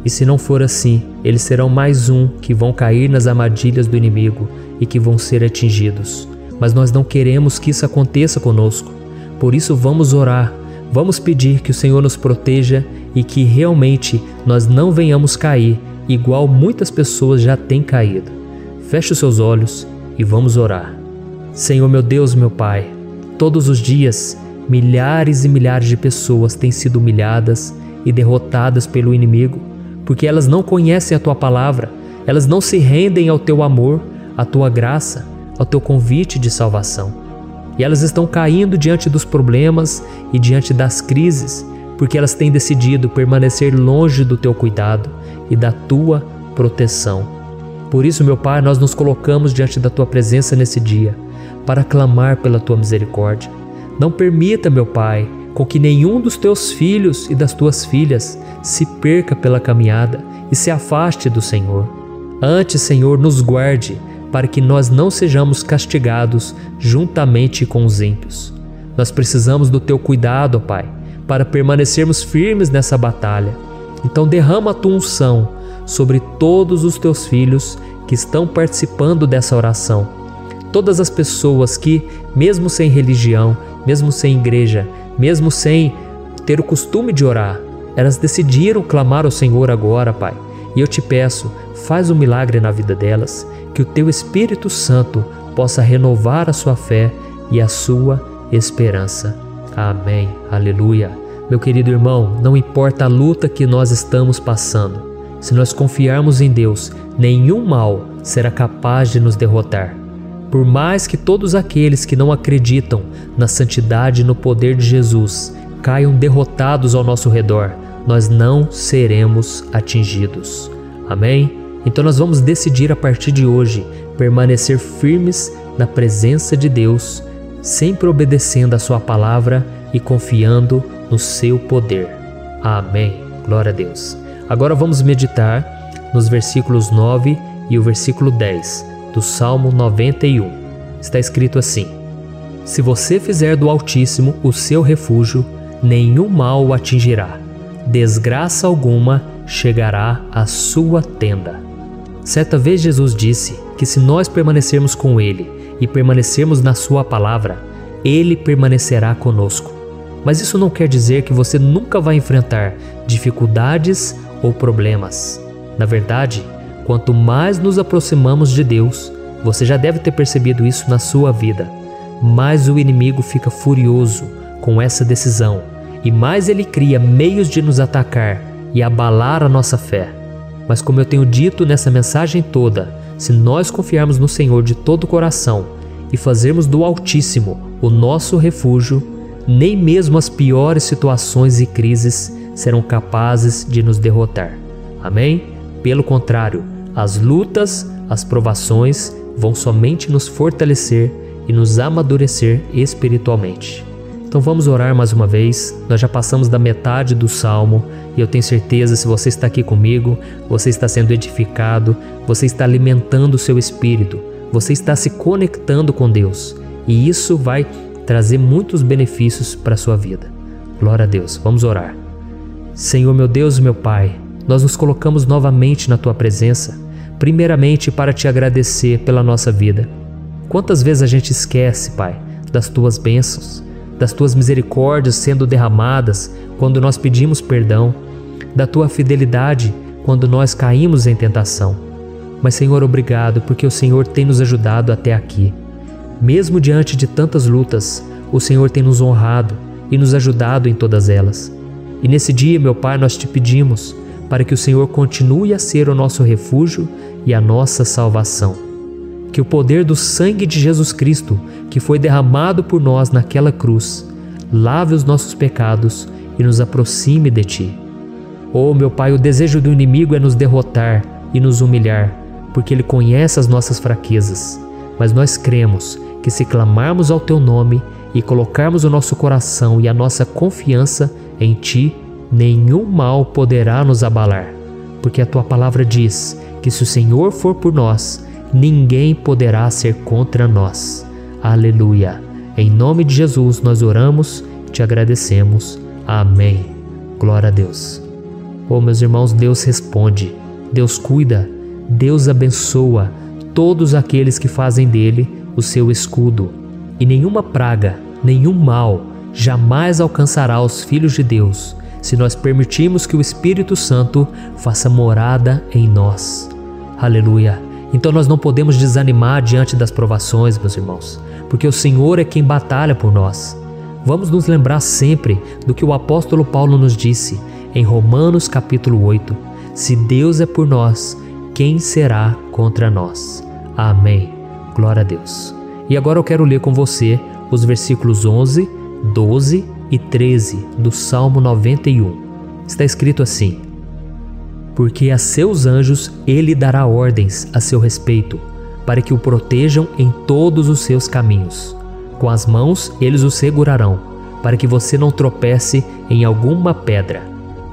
E se não for assim, eles serão mais um que vão cair nas armadilhas do inimigo e que vão ser atingidos. Mas nós não queremos que isso aconteça conosco. Por isso vamos orar, Vamos pedir que o Senhor nos proteja e que realmente nós não venhamos cair igual muitas pessoas já têm caído. Feche os seus olhos e vamos orar. Senhor meu Deus, meu Pai, todos os dias milhares e milhares de pessoas têm sido humilhadas e derrotadas pelo inimigo, porque elas não conhecem a Tua palavra, elas não se rendem ao Teu amor, à Tua graça, ao Teu convite de salvação. E elas estão caindo diante dos problemas e diante das crises, porque elas têm decidido permanecer longe do Teu cuidado e da Tua proteção. Por isso, meu Pai, nós nos colocamos diante da Tua presença nesse dia, para clamar pela Tua misericórdia. Não permita, meu Pai, com que nenhum dos Teus filhos e das Tuas filhas se perca pela caminhada e se afaste do Senhor. Antes, Senhor, nos guarde, para que nós não sejamos castigados juntamente com os ímpios. Nós precisamos do Teu cuidado, ó Pai, para permanecermos firmes nessa batalha. Então derrama a Tua unção sobre todos os Teus filhos que estão participando dessa oração. Todas as pessoas que, mesmo sem religião, mesmo sem igreja, mesmo sem ter o costume de orar, elas decidiram clamar ao Senhor agora, Pai. E eu te peço, faz um milagre na vida delas, que o Teu Espírito Santo possa renovar a sua fé e a sua esperança. Amém. Aleluia. Meu querido irmão, não importa a luta que nós estamos passando, se nós confiarmos em Deus, nenhum mal será capaz de nos derrotar. Por mais que todos aqueles que não acreditam na santidade e no poder de Jesus caiam derrotados ao nosso redor, nós não seremos atingidos. Amém? Então nós vamos decidir a partir de hoje permanecer firmes na presença de Deus, sempre obedecendo a Sua palavra e confiando no Seu poder. Amém. Glória a Deus. Agora vamos meditar nos versículos 9 e o versículo 10 do Salmo 91. Está escrito assim: Se você fizer do Altíssimo o seu refúgio, nenhum mal o atingirá, desgraça alguma chegará à sua tenda. Certa vez Jesus disse que se nós permanecermos com Ele e permanecermos na Sua palavra, Ele permanecerá conosco. Mas isso não quer dizer que você nunca vai enfrentar dificuldades ou problemas. Na verdade, quanto mais nos aproximamos de Deus, você já deve ter percebido isso na sua vida, mais o inimigo fica furioso com essa decisão e mais ele cria meios de nos atacar e abalar a nossa fé. Mas como eu tenho dito nessa mensagem toda, se nós confiarmos no Senhor de todo o coração e fazermos do Altíssimo o nosso refúgio, nem mesmo as piores situações e crises serão capazes de nos derrotar. Amém? Pelo contrário, as lutas, as provações vão somente nos fortalecer e nos amadurecer espiritualmente. Então vamos orar mais uma vez. Nós já passamos da metade do Salmo e eu tenho certeza, se você está aqui comigo, você está sendo edificado, você está alimentando o seu espírito, você está se conectando com Deus e isso vai trazer muitos benefícios para a sua vida. Glória a Deus. Vamos orar. Senhor meu Deus e meu Pai, nós nos colocamos novamente na Tua presença, primeiramente para Te agradecer pela nossa vida. Quantas vezes a gente esquece, Pai, das Tuas bênçãos, das Tuas misericórdias sendo derramadas quando nós pedimos perdão, da Tua fidelidade quando nós caímos em tentação. Mas, Senhor, obrigado, porque o Senhor tem nos ajudado até aqui. Mesmo diante de tantas lutas, o Senhor tem nos honrado e nos ajudado em todas elas. E nesse dia, meu Pai, nós Te pedimos para que o Senhor continue a ser o nosso refúgio e a nossa salvação. Que o poder do sangue de Jesus Cristo, que foi derramado por nós naquela cruz, lave os nossos pecados e nos aproxime de Ti. Oh, meu Pai, o desejo do inimigo é nos derrotar e nos humilhar, porque ele conhece as nossas fraquezas. Mas nós cremos que se clamarmos ao Teu nome e colocarmos o nosso coração e a nossa confiança em Ti, nenhum mal poderá nos abalar, porque a Tua palavra diz que se o Senhor for por nós, ninguém poderá ser contra nós. Aleluia! Em nome de Jesus nós oramos e Te agradecemos. Amém. Glória a Deus. Oh, meus irmãos, Deus responde, Deus cuida, Deus abençoa todos aqueles que fazem dele o seu escudo. E nenhuma praga, nenhum mal jamais alcançará os filhos de Deus se nós permitirmos que o Espírito Santo faça morada em nós. Aleluia! Então nós não podemos desanimar diante das provações, meus irmãos, porque o Senhor é quem batalha por nós. Vamos nos lembrar sempre do que o apóstolo Paulo nos disse em Romanos capítulo 8. Se Deus é por nós, quem será contra nós? Amém. Glória a Deus. E agora eu quero ler com você os versículos 11, 12 e 13 do Salmo 91. Está escrito assim: porque a seus anjos ele dará ordens a seu respeito, para que o protejam em todos os seus caminhos. Com as mãos eles o segurarão, para que você não tropece em alguma pedra.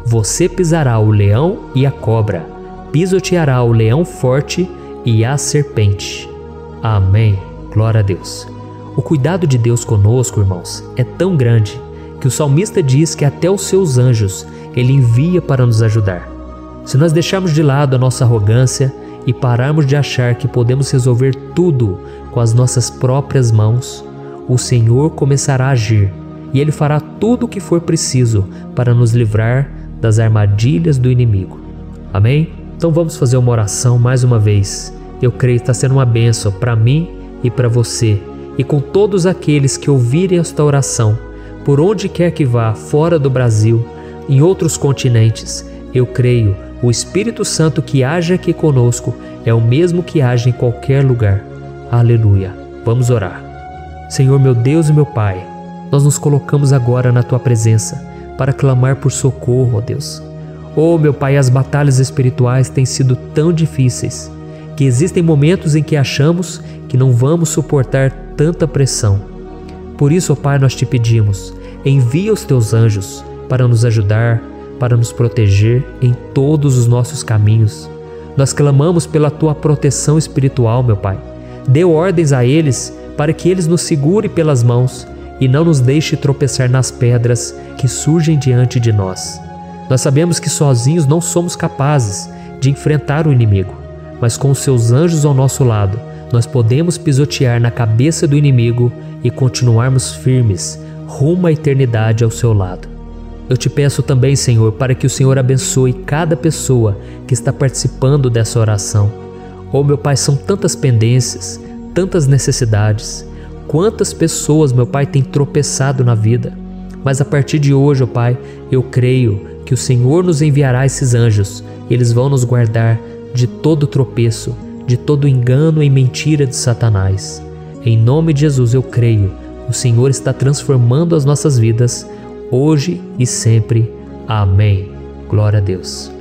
Você pisará o leão e a cobra, pisoteará o leão forte e a serpente. Amém. Glória a Deus. O cuidado de Deus conosco, irmãos, é tão grande que o salmista diz que até os seus anjos ele envia para nos ajudar. Se nós deixarmos de lado a nossa arrogância e pararmos de achar que podemos resolver tudo com as nossas próprias mãos, o Senhor começará a agir e Ele fará tudo o que for preciso para nos livrar das armadilhas do inimigo. Amém? Então vamos fazer uma oração mais uma vez. Eu creio que está sendo uma bênção para mim e para você, e com todos aqueles que ouvirem esta oração, por onde quer que vá, fora do Brasil, em outros continentes. Eu creio, o Espírito Santo que age aqui conosco é o mesmo que age em qualquer lugar. Aleluia. Vamos orar. Senhor, meu Deus e meu Pai, nós nos colocamos agora na Tua presença para clamar por socorro, ó Deus. Oh, meu Pai, as batalhas espirituais têm sido tão difíceis que existem momentos em que achamos que não vamos suportar tanta pressão. Por isso, ó Pai, nós te pedimos, envia os Teus anjos para nos ajudar, para nos proteger em todos os nossos caminhos. Nós clamamos pela Tua proteção espiritual, meu Pai. Dê ordens a eles para que eles nos segurem pelas mãos e não nos deixe tropeçar nas pedras que surgem diante de nós. Nós sabemos que sozinhos não somos capazes de enfrentar o inimigo, mas com os Seus anjos ao nosso lado, nós podemos pisotear na cabeça do inimigo e continuarmos firmes rumo à eternidade ao Seu lado. Eu te peço também, Senhor, para que o Senhor abençoe cada pessoa que está participando dessa oração. Oh, meu Pai, são tantas pendências, tantas necessidades. Quantas pessoas, meu Pai, têm tropeçado na vida. Mas a partir de hoje, ó Pai, eu creio que o Senhor nos enviará esses anjos e eles vão nos guardar de todo tropeço, de todo engano e mentira de Satanás. Em nome de Jesus eu creio, o Senhor está transformando as nossas vidas, hoje e sempre. Amém. Glória a Deus.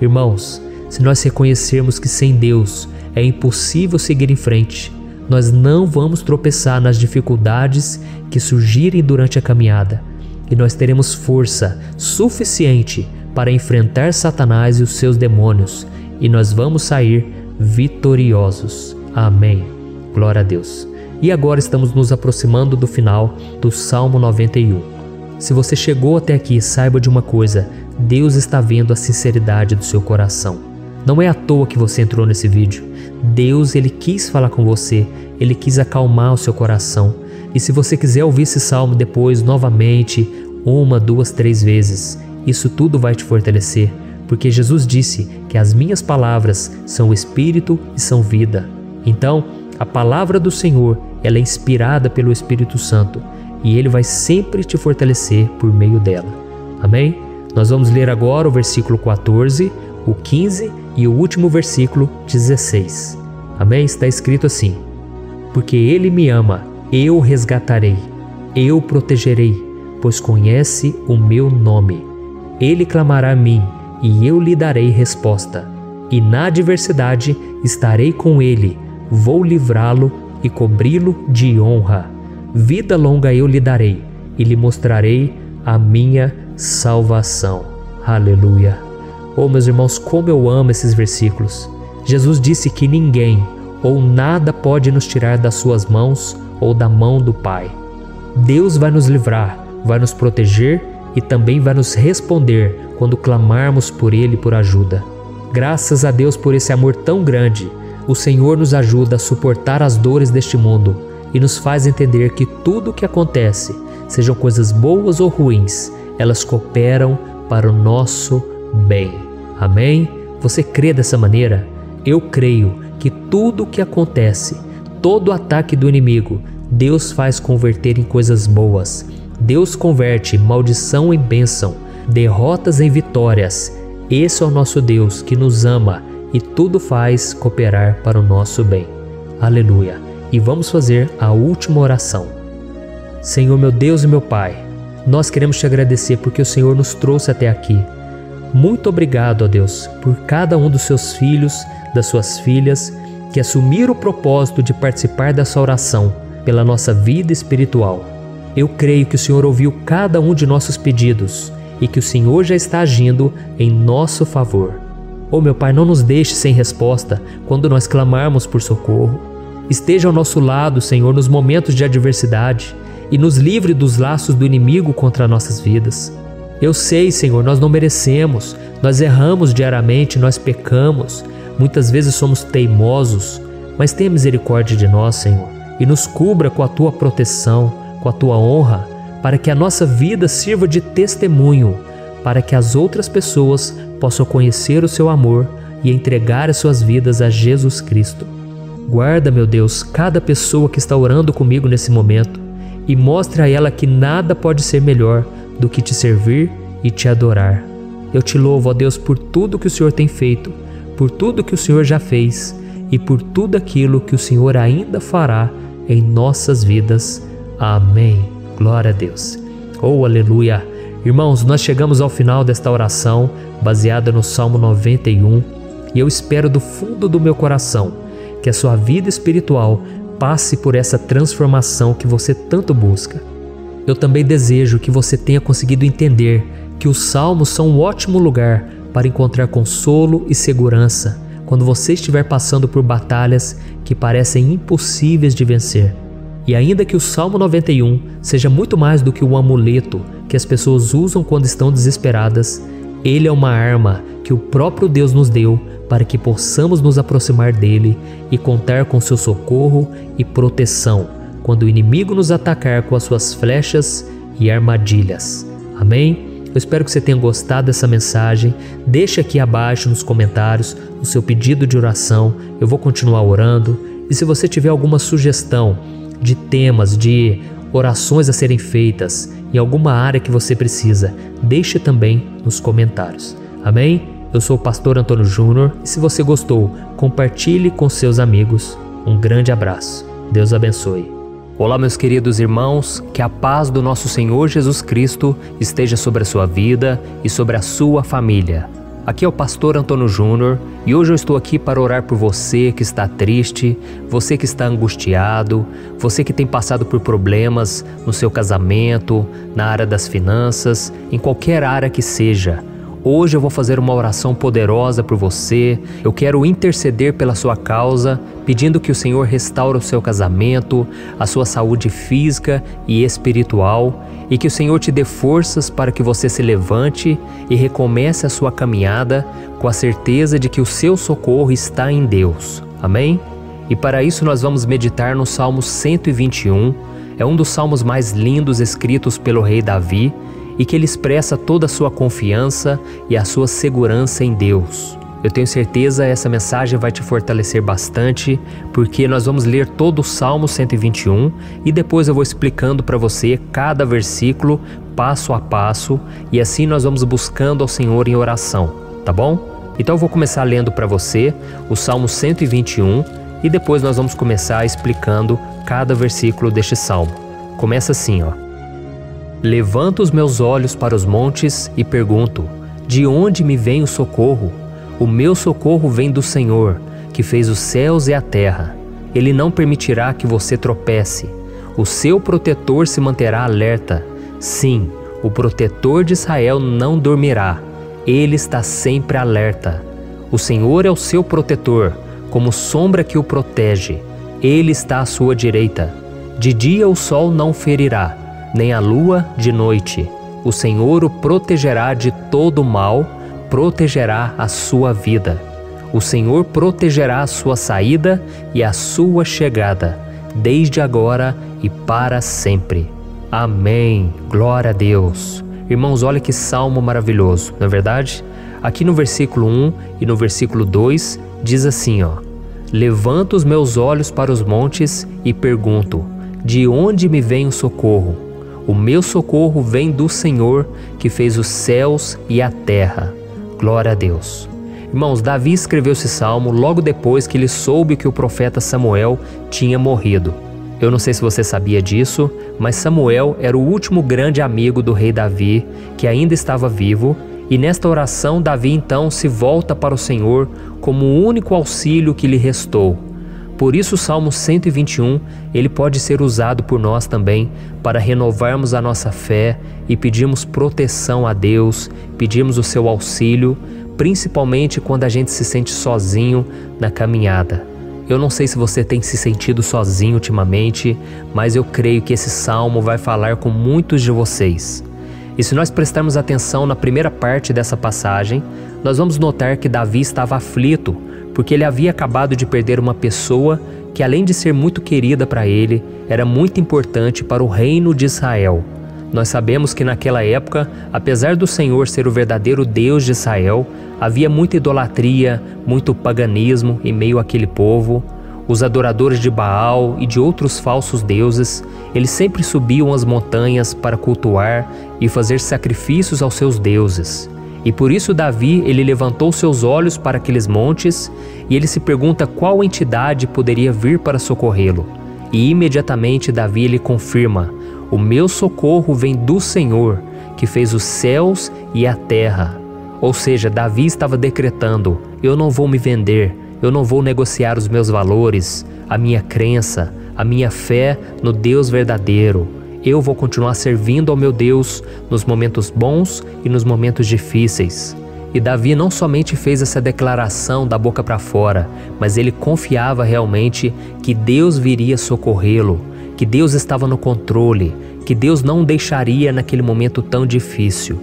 Irmãos, se nós reconhecermos que sem Deus é impossível seguir em frente, nós não vamos tropeçar nas dificuldades que surgirem durante a caminhada, e nós teremos força suficiente para enfrentar Satanás e os seus demônios, e nós vamos sair vitoriosos. Amém. Glória a Deus. E agora estamos nos aproximando do final do Salmo 91. Se você chegou até aqui, saiba de uma coisa: Deus está vendo a sinceridade do seu coração. Não é à toa que você entrou nesse vídeo. Deus, Ele quis falar com você, Ele quis acalmar o seu coração. E se você quiser ouvir esse salmo depois, novamente, 1, 2, 3 vezes, isso tudo vai te fortalecer, porque Jesus disse que as minhas palavras são espírito e são vida. Então, a palavra do Senhor, ela é inspirada pelo Espírito Santo, e Ele vai sempre te fortalecer por meio dela. Amém? Nós vamos ler agora o versículo 14, o 15 e o último versículo 16. Amém? Está escrito assim: porque Ele me ama, eu o resgatarei, eu o protegerei, pois conhece o meu nome. Ele clamará a mim, e eu lhe darei resposta. E na adversidade estarei com ele, vou livrá-lo e cobri-lo de honra. Vida longa eu lhe darei, e lhe mostrarei a minha salvação. Aleluia. Oh, meus irmãos, como eu amo esses versículos. Jesus disse que ninguém ou nada pode nos tirar das suas mãos ou da mão do Pai. Deus vai nos livrar, vai nos proteger e também vai nos responder quando clamarmos por Ele por ajuda. Graças a Deus por esse amor tão grande, o Senhor nos ajuda a suportar as dores deste mundo e nos faz entender que tudo o que acontece sejam coisas boas ou ruins, elas cooperam para o nosso bem. Amém? Você crê dessa maneira? Eu creio que tudo o que acontece, todo ataque do inimigo, Deus faz converter em coisas boas. Deus converte maldição em bênção, derrotas em vitórias. Esse é o nosso Deus que nos ama e tudo faz cooperar para o nosso bem. Aleluia! E vamos fazer a última oração. Senhor, meu Deus e meu Pai, nós queremos te agradecer porque o Senhor nos trouxe até aqui. Muito obrigado, ó Deus, por cada um dos seus filhos, das suas filhas, que assumiram o propósito de participar dessa oração pela nossa vida espiritual. Eu creio que o Senhor ouviu cada um de nossos pedidos e que o Senhor já está agindo em nosso favor. Oh, meu Pai, não nos deixe sem resposta quando nós clamarmos por socorro. Esteja ao nosso lado, Senhor, nos momentos de adversidade e nos livre dos laços do inimigo contra nossas vidas. Eu sei, Senhor, nós não merecemos, nós erramos diariamente, nós pecamos, muitas vezes somos teimosos, mas tenha misericórdia de nós, Senhor, e nos cubra com a Tua proteção, com a Tua honra, para que a nossa vida sirva de testemunho, para que as outras pessoas possam conhecer o Seu amor e entregar as suas vidas a Jesus Cristo. Guarda, meu Deus, cada pessoa que está orando comigo nesse momento e mostre a ela que nada pode ser melhor do que te servir e te adorar. Eu te louvo, ó Deus, por tudo que o Senhor tem feito, por tudo que o Senhor já fez e por tudo aquilo que o Senhor ainda fará em nossas vidas. Amém. Glória a Deus. Oh, aleluia. Irmãos, nós chegamos ao final desta oração baseada no Salmo 91 e eu espero do fundo do meu coração que a sua vida espiritual passe por essa transformação que você tanto busca. Eu também desejo que você tenha conseguido entender que os salmos são um ótimo lugar para encontrar consolo e segurança quando você estiver passando por batalhas que parecem impossíveis de vencer. E ainda que o Salmo 91 seja muito mais do que um amuleto que as pessoas usam quando estão desesperadas, ele é uma arma que o próprio Deus nos deu para que possamos nos aproximar dele e contar com seu socorro e proteção quando o inimigo nos atacar com as suas flechas e armadilhas. Amém? Eu espero que você tenha gostado dessa mensagem. Deixe aqui abaixo nos comentários o seu pedido de oração. Eu vou continuar orando. E se você tiver alguma sugestão de temas, de orações a serem feitas em alguma área que você precisa, deixe também nos comentários. Amém? Eu sou o pastor Antônio Júnior e se você gostou, compartilhe com seus amigos. Um grande abraço. Deus abençoe. Olá, meus queridos irmãos, que a paz do nosso Senhor Jesus Cristo esteja sobre a sua vida e sobre a sua família. Aqui é o pastor Antônio Júnior e hoje eu estou aqui para orar por você que está triste, você que está angustiado, você que tem passado por problemas no seu casamento, na área das finanças, em qualquer área que seja. Hoje eu vou fazer uma oração poderosa por você. Eu quero interceder pela sua causa, pedindo que o Senhor restaure o seu casamento, a sua saúde física e espiritual, e que o Senhor te dê forças para que você se levante e recomece a sua caminhada com a certeza de que o seu socorro está em Deus. Amém? E para isso nós vamos meditar no Salmo 121. É um dos salmos mais lindos escritos pelo rei Davi, e que ele expressa toda a sua confiança e a sua segurança em Deus. Eu tenho certeza essa mensagem vai te fortalecer bastante, porque nós vamos ler todo o Salmo 121 e depois eu vou explicando para você cada versículo, passo a passo, e assim nós vamos buscando ao Senhor em oração, tá bom? Então eu vou começar lendo para você o Salmo 121 e depois nós vamos começar explicando cada versículo deste Salmo. Começa assim, ó. Levanto os meus olhos para os montes e pergunto: de onde me vem o socorro? O meu socorro vem do Senhor, que fez os céus e a terra. Ele não permitirá que você tropece. O seu protetor se manterá alerta. Sim, o protetor de Israel não dormirá. Ele está sempre alerta. O Senhor é o seu protetor, como sombra que o protege. Ele está à sua direita. De dia o sol não ferirá, nem a lua de noite. O Senhor o protegerá de todo mal, protegerá a sua vida. O Senhor protegerá a sua saída e a sua chegada, desde agora e para sempre. Amém. Glória a Deus. Irmãos, olha que salmo maravilhoso, não é verdade? Aqui no versículo 1 e no versículo 2 diz assim, levanto os meus olhos para os montes e pergunto, de onde me vem o socorro? O meu socorro vem do Senhor, que fez os céus e a terra. Glória a Deus. Irmãos, Davi escreveu esse salmo logo depois que ele soube que o profeta Samuel tinha morrido. Eu não sei se você sabia disso, mas Samuel era o último grande amigo do rei Davi, que ainda estava vivo, e nesta oração Davi então se volta para o Senhor como o único auxílio que lhe restou. Por isso o Salmo 121, ele pode ser usado por nós também para renovarmos a nossa fé e pedirmos proteção a Deus, pedirmos o seu auxílio, principalmente quando a gente se sente sozinho na caminhada. Eu não sei se você tem se sentido sozinho ultimamente, mas eu creio que esse salmo vai falar com muitos de vocês. E se nós prestarmos atenção na primeira parte dessa passagem, nós vamos notar que Davi estava aflito, porque ele havia acabado de perder uma pessoa que, além de ser muito querida para ele, era muito importante para o reino de Israel. Nós sabemos que naquela época, apesar do Senhor ser o verdadeiro Deus de Israel, havia muita idolatria, muito paganismo em meio àquele povo. Os adoradores de Baal e de outros falsos deuses, eles sempre subiam as montanhas para cultuar e fazer sacrifícios aos seus deuses. E por isso Davi, ele levantou seus olhos para aqueles montes e ele se pergunta qual entidade poderia vir para socorrê-lo. E imediatamente Davi ele confirma, o meu socorro vem do Senhor, que fez os céus e a terra. Ou seja, Davi estava decretando, eu não vou me vender, eu não vou negociar os meus valores, a minha crença, a minha fé no Deus verdadeiro. Eu vou continuar servindo ao meu Deus nos momentos bons e nos momentos difíceis. E Davi não somente fez essa declaração da boca para fora, mas ele confiava realmente que Deus viria socorrê-lo, que Deus estava no controle, que Deus não o deixaria naquele momento tão difícil.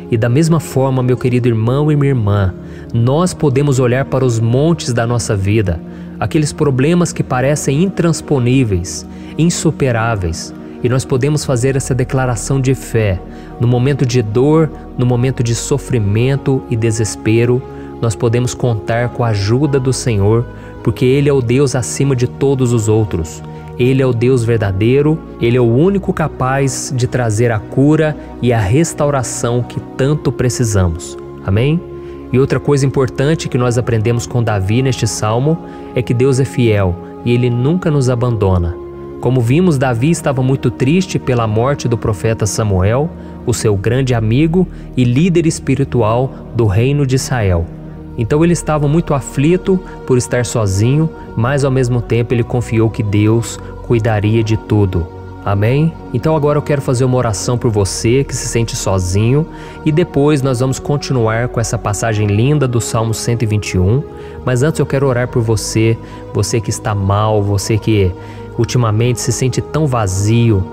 E da mesma forma, meu querido irmão e minha irmã, nós podemos olhar para os montes da nossa vida, aqueles problemas que parecem intransponíveis, insuperáveis, e nós podemos fazer essa declaração de fé. No momento de dor, no momento de sofrimento e desespero, nós podemos contar com a ajuda do Senhor, porque Ele é o Deus acima de todos os outros. Ele é o Deus verdadeiro, Ele é o único capaz de trazer a cura e a restauração que tanto precisamos. Amém? E outra coisa importante que nós aprendemos com Davi neste salmo é que Deus é fiel e Ele nunca nos abandona. Como vimos, Davi estava muito triste pela morte do profeta Samuel, o seu grande amigo e líder espiritual do reino de Israel. Então ele estava muito aflito por estar sozinho, mas ao mesmo tempo ele confiou que Deus cuidaria de tudo. Amém? Então agora eu quero fazer uma oração por você que se sente sozinho e depois nós vamos continuar com essa passagem linda do Salmo 121. Mas antes eu quero orar por você, você que está mal, você que ultimamente se sente tão vazio,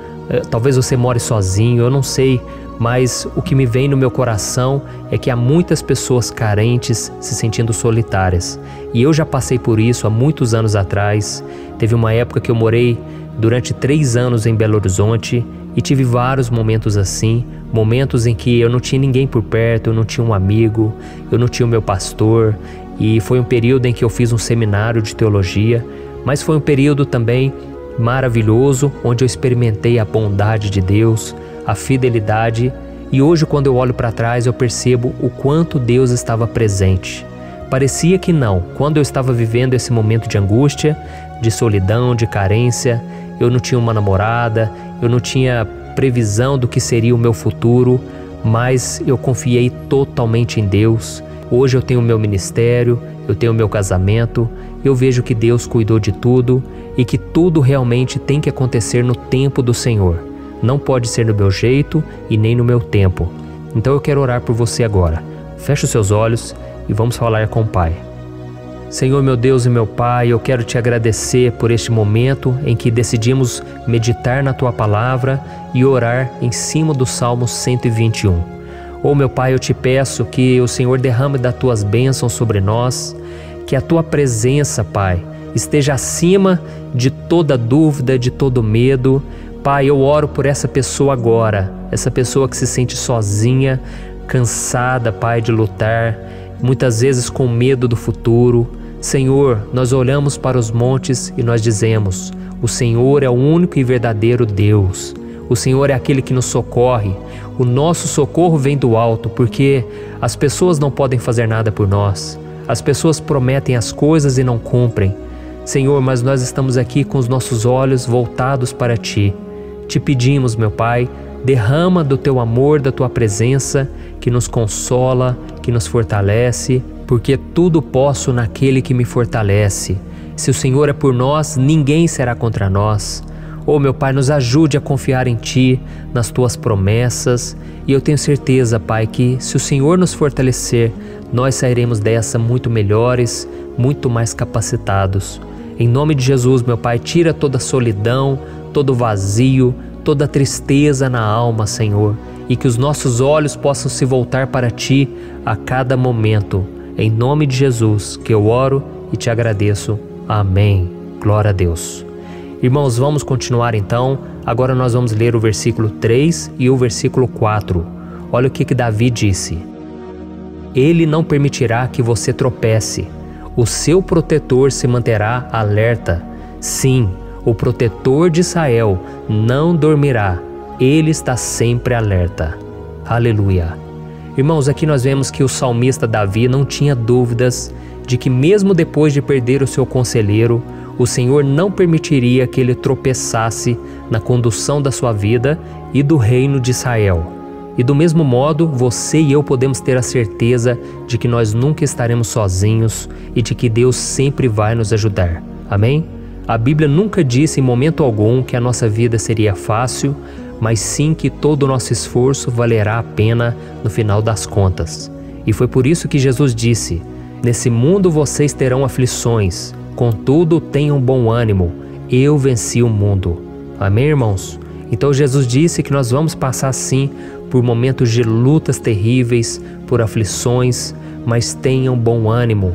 talvez você more sozinho, eu não sei, mas o que me vem no meu coração é que há muitas pessoas carentes se sentindo solitárias. E eu já passei por isso há muitos anos atrás. Teve uma época que eu morei durante 3 anos em Belo Horizonte e tive vários momentos assim, momentos em que eu não tinha ninguém por perto, eu não tinha um amigo, eu não tinha o meu pastor, e foi um período em que eu fiz um seminário de teologia, mas foi um período também maravilhoso, onde eu experimentei a bondade de Deus, a fidelidade, e hoje quando eu olho para trás eu percebo o quanto Deus estava presente. Parecia que não, quando eu estava vivendo esse momento de angústia, de solidão, de carência, eu não tinha uma namorada, eu não tinha previsão do que seria o meu futuro, mas eu confiei totalmente em Deus. Hoje eu tenho o meu ministério, eu tenho o meu casamento, eu vejo que Deus cuidou de tudo e que tudo realmente tem que acontecer no tempo do Senhor. Não pode ser no meu jeito e nem no meu tempo. Então eu quero orar por você agora. Feche os seus olhos e vamos falar com o Pai. Senhor, meu Deus e meu Pai, eu quero te agradecer por este momento em que decidimos meditar na Tua Palavra e orar em cima do Salmo 121. Oh, meu Pai, eu te peço que o Senhor derrame das Tuas bênçãos sobre nós, que a Tua presença, Pai, esteja acima de toda dúvida, de todo medo, Pai, eu oro por essa pessoa agora, essa pessoa que se sente sozinha, cansada, Pai, de lutar, muitas vezes com medo do futuro. Senhor, nós olhamos para os montes e nós dizemos: o Senhor é o único e verdadeiro Deus. O Senhor é aquele que nos socorre. O nosso socorro vem do alto, porque as pessoas não podem fazer nada por nós. As pessoas prometem as coisas e não cumprem. Senhor, mas nós estamos aqui com os nossos olhos voltados para Ti. Te pedimos, meu Pai, derrama do Teu amor, da Tua presença, que nos consola, que nos fortalece, porque tudo posso naquele que me fortalece. Se o Senhor é por nós, ninguém será contra nós. Oh, meu Pai, nos ajude a confiar em Ti, nas Tuas promessas, e eu tenho certeza, Pai, que se o Senhor nos fortalecer, nós sairemos dessa muito melhores, muito mais capacitados. Em nome de Jesus, meu Pai, tira toda a solidão, todo vazio, toda a tristeza na alma, Senhor, e que os nossos olhos possam se voltar para Ti a cada momento. Em nome de Jesus que eu oro e te agradeço. Amém. Glória a Deus. Irmãos, vamos continuar então. Agora nós vamos ler o versículo 3 e o versículo 4. Olha o que Davi disse: Ele não permitirá que você tropece. O seu protetor se manterá alerta. Sim, o protetor de Israel não dormirá. Ele está sempre alerta. Aleluia. Irmãos, aqui nós vemos que o salmista Davi não tinha dúvidas de que mesmo depois de perder o seu conselheiro, o Senhor não permitiria que ele tropeçasse na condução da sua vida e do reino de Israel. E do mesmo modo, você e eu podemos ter a certeza de que nós nunca estaremos sozinhos e de que Deus sempre vai nos ajudar. Amém? A Bíblia nunca disse em momento algum que a nossa vida seria fácil, mas sim que todo o nosso esforço valerá a pena no final das contas. E foi por isso que Jesus disse: Nesse mundo vocês terão aflições, contudo tenham bom ânimo, eu venci o mundo. Amém, irmãos? Então Jesus disse que nós vamos passar sim por momentos de lutas terríveis, por aflições, mas tenham bom ânimo.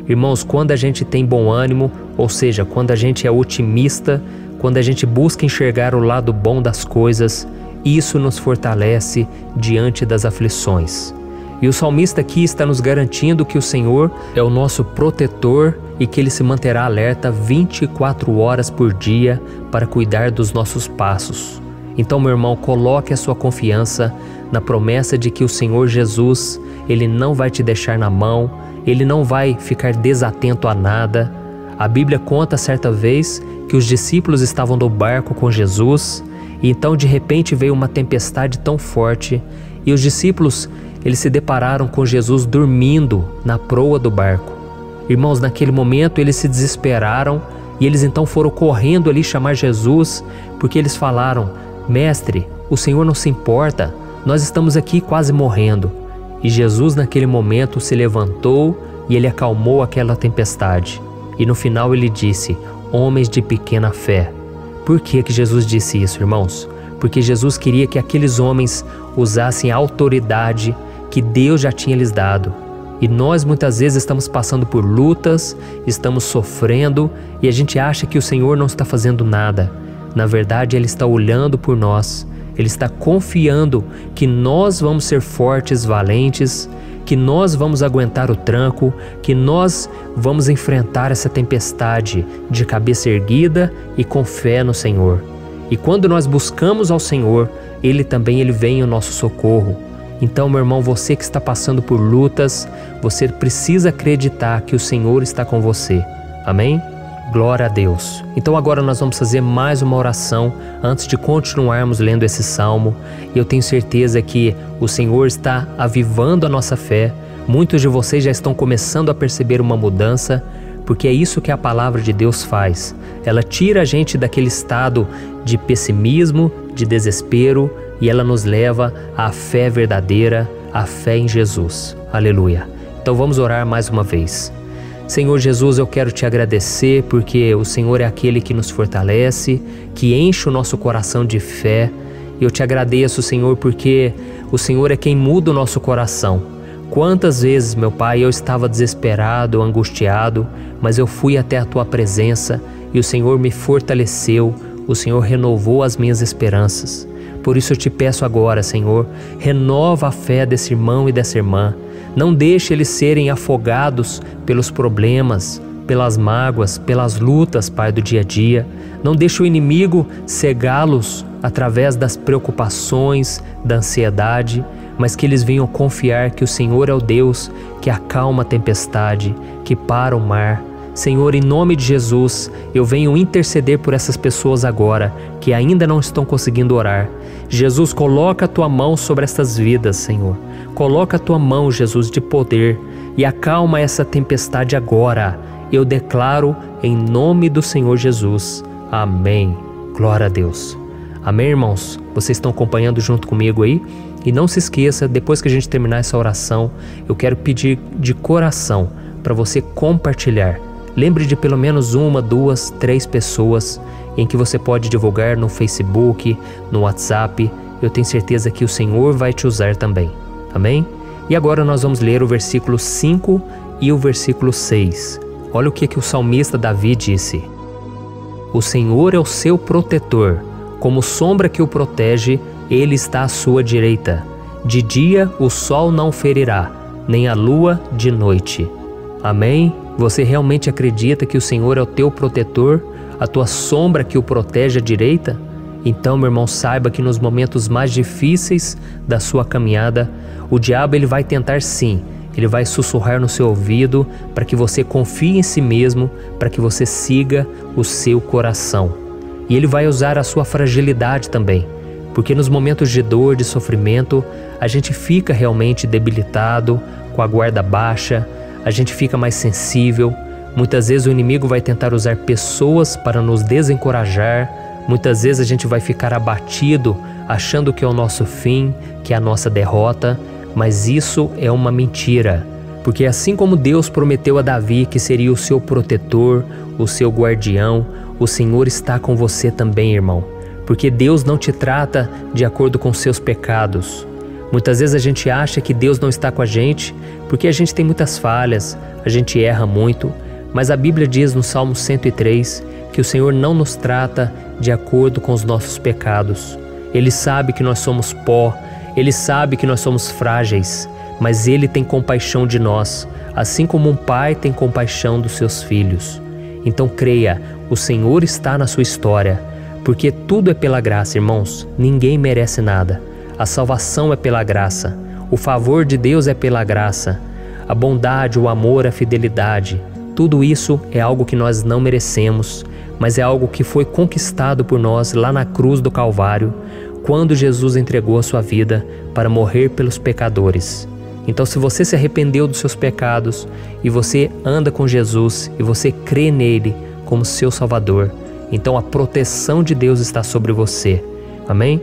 Irmãos, quando a gente tem bom ânimo, ou seja, quando a gente é otimista, quando a gente busca enxergar o lado bom das coisas, isso nos fortalece diante das aflições. E o salmista aqui está nos garantindo que o Senhor é o nosso protetor e que Ele se manterá alerta 24 horas por dia para cuidar dos nossos passos. Então, meu irmão, coloque a sua confiança na promessa de que o Senhor Jesus, Ele não vai te deixar na mão, Ele não vai ficar desatento a nada. A Bíblia conta certa vez que os discípulos estavam no barco com Jesus e então de repente veio uma tempestade tão forte e os discípulos eles se depararam com Jesus dormindo na proa do barco. Irmãos, naquele momento eles se desesperaram e eles então foram correndo ali chamar Jesus, porque eles falaram: Mestre, o Senhor não se importa, nós estamos aqui quase morrendo. E Jesus naquele momento se levantou e Ele acalmou aquela tempestade. E no final Ele disse: Homens de pequena fé. Por que Jesus disse isso, irmãos? Porque Jesus queria que aqueles homens usassem a autoridade que Deus já tinha lhes dado. E nós muitas vezes estamos passando por lutas, estamos sofrendo e a gente acha que o Senhor não está fazendo nada. Na verdade, Ele está olhando por nós. Ele está confiando que nós vamos ser fortes, valentes, que nós vamos aguentar o tranco, que nós vamos enfrentar essa tempestade de cabeça erguida e com fé no Senhor. E quando nós buscamos ao Senhor, Ele também vem ao nosso socorro. Então, meu irmão, você que está passando por lutas, você precisa acreditar que o Senhor está com você. Amém? Glória a Deus. Então agora nós vamos fazer mais uma oração antes de continuarmos lendo esse salmo. E eu tenho certeza que o Senhor está avivando a nossa fé. Muitos de vocês já estão começando a perceber uma mudança, porque é isso que a palavra de Deus faz. Ela tira a gente daquele estado de pessimismo, de desespero, e ela nos leva à fé verdadeira, à fé em Jesus. Aleluia. Então vamos orar mais uma vez. Senhor Jesus, eu quero te agradecer porque o Senhor é aquele que nos fortalece, que enche o nosso coração de fé. Eu te agradeço, Senhor, porque o Senhor é quem muda o nosso coração. Quantas vezes, meu Pai, eu estava desesperado, angustiado, mas eu fui até a Tua presença e o Senhor me fortaleceu, o Senhor renovou as minhas esperanças. Por isso eu te peço agora, Senhor, renova a fé desse irmão e dessa irmã. Não deixe eles serem afogados pelos problemas, pelas mágoas, pelas lutas, Pai, do dia a dia. Não deixe o inimigo cegá-los através das preocupações, da ansiedade, mas que eles venham confiar que o Senhor é o Deus que acalma a tempestade, que para o mar. Senhor, em nome de Jesus, eu venho interceder por essas pessoas agora que ainda não estão conseguindo orar. Jesus, coloca a Tua mão sobre estas vidas, Senhor. Coloca a Tua mão, Jesus, de poder e acalma essa tempestade agora. Eu declaro em nome do Senhor Jesus. Amém. Glória a Deus. Amém, irmãos? Vocês estão acompanhando junto comigo aí? E não se esqueça, depois que a gente terminar essa oração, eu quero pedir de coração para você compartilhar. Lembre de pelo menos 1, 2, 3 pessoas em que você pode divulgar no Facebook, no WhatsApp. Eu tenho certeza que o Senhor vai te usar também. Amém? E agora nós vamos ler o versículo 5 e o versículo 6. Olha o que o salmista Davi disse. O Senhor é o seu protetor, como sombra que o protege, Ele está à sua direita. De dia o sol não ferirá, nem a lua de noite. Amém? Você realmente acredita que o Senhor é o teu protetor, a tua sombra que o protege à direita? Então, meu irmão, saiba que nos momentos mais difíceis da sua caminhada, o diabo ele vai tentar sim, ele vai sussurrar no seu ouvido para que você confie em si mesmo, para que você siga o seu coração. E ele vai usar a sua fragilidade também, porque nos momentos de dor, de sofrimento, a gente fica realmente debilitado, com a guarda baixa, a gente fica mais sensível. Muitas vezes o inimigo vai tentar usar pessoas para nos desencorajar. Muitas vezes a gente vai ficar abatido, achando que é o nosso fim, que é a nossa derrota. Mas isso é uma mentira. Porque assim como Deus prometeu a Davi que seria o seu protetor, o seu guardião, o Senhor está com você também, irmão. Porque Deus não te trata de acordo com seus pecados. Muitas vezes a gente acha que Deus não está com a gente porque a gente tem muitas falhas, a gente erra muito, mas a Bíblia diz no Salmo 103 que o Senhor não nos trata de acordo com os nossos pecados. Ele sabe que nós somos pó, Ele sabe que nós somos frágeis, mas Ele tem compaixão de nós, assim como um pai tem compaixão dos seus filhos. Então creia, o Senhor está na sua história, porque tudo é pela graça, irmãos, ninguém merece nada. A salvação é pela graça, o favor de Deus é pela graça, a bondade, o amor, a fidelidade, tudo isso é algo que nós não merecemos, mas é algo que foi conquistado por nós lá na cruz do Calvário, quando Jesus entregou a sua vida para morrer pelos pecadores. Então, se você se arrependeu dos seus pecados e você anda com Jesus e você crê nele como seu Salvador, então a proteção de Deus está sobre você. Amém?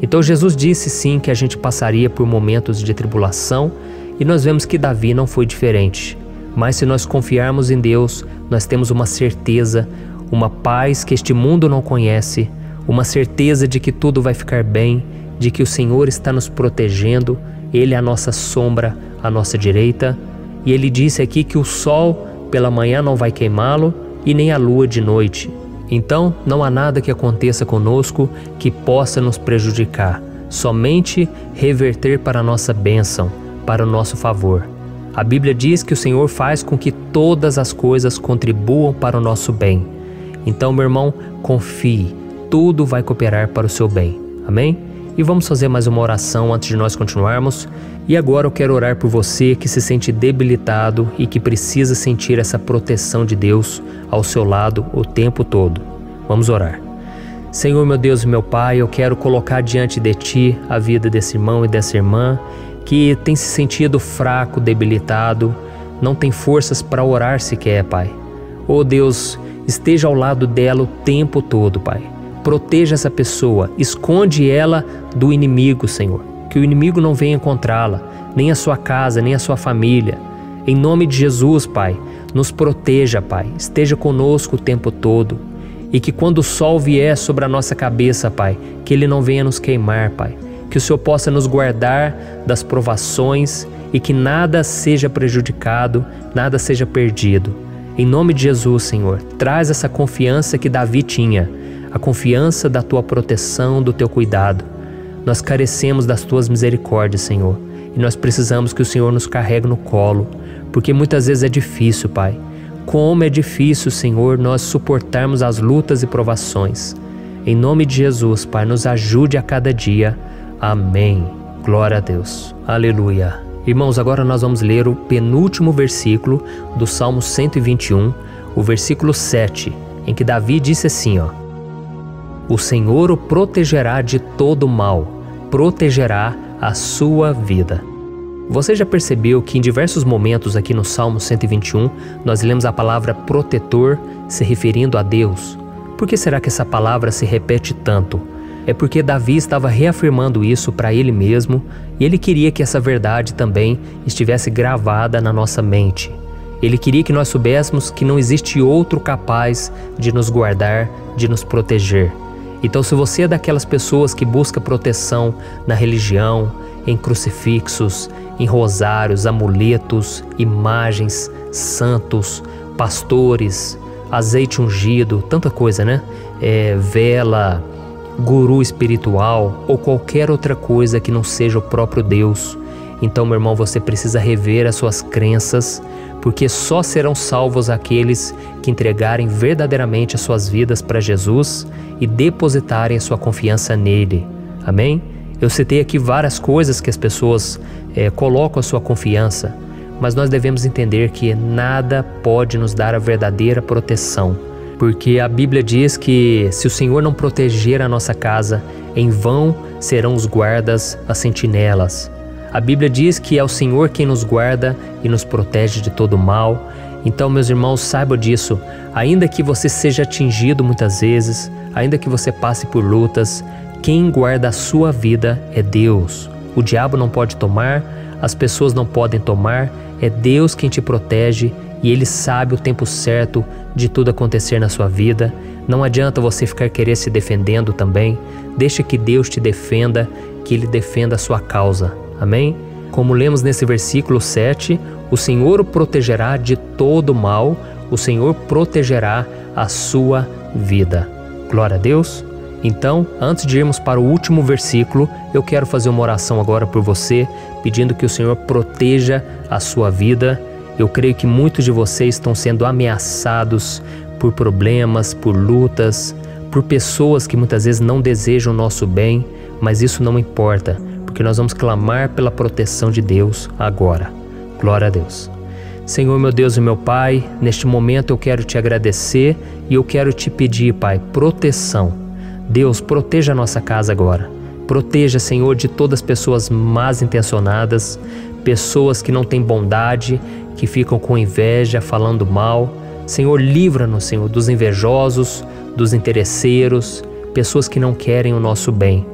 Então Jesus disse sim que a gente passaria por momentos de tribulação e nós vemos que Davi não foi diferente. Mas se nós confiarmos em Deus, nós temos uma certeza, uma paz que este mundo não conhece, uma certeza de que tudo vai ficar bem, de que o Senhor está nos protegendo, Ele é a nossa sombra, a nossa direita. E Ele disse aqui que o sol pela manhã não vai queimá-lo e nem a lua de noite. Então, não há nada que aconteça conosco que possa nos prejudicar, somente reverter para a nossa bênção, para o nosso favor. A Bíblia diz que o Senhor faz com que todas as coisas contribuam para o nosso bem. Então, meu irmão, confie, tudo vai cooperar para o seu bem. Amém? E vamos fazer mais uma oração antes de nós continuarmos. E agora eu quero orar por você que se sente debilitado e que precisa sentir essa proteção de Deus ao seu lado o tempo todo. Vamos orar. Senhor, meu Deus e meu Pai, eu quero colocar diante de Ti a vida desse irmão e dessa irmã que tem se sentido fraco, debilitado, não tem forças para orar sequer, Pai. Oh Deus, esteja ao lado dela o tempo todo, Pai. Proteja essa pessoa, esconde ela do inimigo, Senhor. Que o inimigo não venha encontrá-la, nem a sua casa, nem a sua família. Em nome de Jesus, Pai, nos proteja, Pai. Esteja conosco o tempo todo. E que quando o sol vier sobre a nossa cabeça, Pai, que ele não venha nos queimar, Pai. Que o Senhor possa nos guardar das provações e que nada seja prejudicado, nada seja perdido. Em nome de Jesus, Senhor, traz essa confiança que Davi tinha. a confiança da Tua proteção, do Teu cuidado. Nós carecemos das Tuas misericórdias, Senhor, e nós precisamos que o Senhor nos carregue no colo, porque muitas vezes é difícil, Pai. Como é difícil, Senhor, nós suportarmos as lutas e provações. Em nome de Jesus, Pai, nos ajude a cada dia. Amém. Glória a Deus. Aleluia. Irmãos, agora nós vamos ler o penúltimo versículo do Salmo 121, o versículo 7, em que Davi disse assim, ó: O Senhor o protegerá de todo mal, protegerá a sua vida. Você já percebeu que em diversos momentos aqui no Salmo 121 nós lemos a palavra protetor se referindo a Deus? Por que será que essa palavra se repete tanto? É porque Davi estava reafirmando isso para ele mesmo e ele queria que essa verdade também estivesse gravada na nossa mente. Ele queria que nós soubéssemos que não existe outro capaz de nos guardar, de nos proteger. Então, se você é daquelas pessoas que busca proteção na religião, em crucifixos, em rosários, amuletos, imagens, santos, pastores, azeite ungido, tanta coisa, né? Vela, guru espiritual ou qualquer outra coisa que não seja o próprio Deus. Então, meu irmão, você precisa rever as suas crenças, porque só serão salvos aqueles que entregarem verdadeiramente as suas vidas para Jesus e depositarem a sua confiança nele. Amém? Eu citei aqui várias coisas que as pessoas colocam a sua confiança, mas nós devemos entender que nada pode nos dar a verdadeira proteção, porque a Bíblia diz que se o Senhor não proteger a nossa casa, em vão serão os guardas, as sentinelas. A Bíblia diz que é o Senhor quem nos guarda e nos protege de todo mal. Então, meus irmãos, saibam disso. Ainda que você seja atingido muitas vezes, ainda que você passe por lutas, quem guarda a sua vida é Deus. O diabo não pode tomar, as pessoas não podem tomar, é Deus quem te protege e Ele sabe o tempo certo de tudo acontecer na sua vida. Não adianta você ficar querer se defendendo também. Deixa que Deus te defenda, que Ele defenda a sua causa. Amém? Como lemos nesse versículo 7, o Senhor o protegerá de todo mal, o Senhor protegerá a sua vida. Glória a Deus. Então, antes de irmos para o último versículo, eu quero fazer uma oração agora por você, pedindo que o Senhor proteja a sua vida. Eu creio que muitos de vocês estão sendo ameaçados por problemas, por lutas, por pessoas que muitas vezes não desejam o nosso bem, mas isso não importa, porque nós vamos clamar pela proteção de Deus agora. Glória a Deus. Senhor, meu Deus e meu Pai, neste momento eu quero te agradecer e eu quero te pedir, Pai, proteção. Deus, proteja a nossa casa agora. Proteja, Senhor, de todas as pessoas mal intencionadas, pessoas que não têm bondade, que ficam com inveja, falando mal. Senhor, livra-nos, Senhor, dos invejosos, dos interesseiros, pessoas que não querem o nosso bem.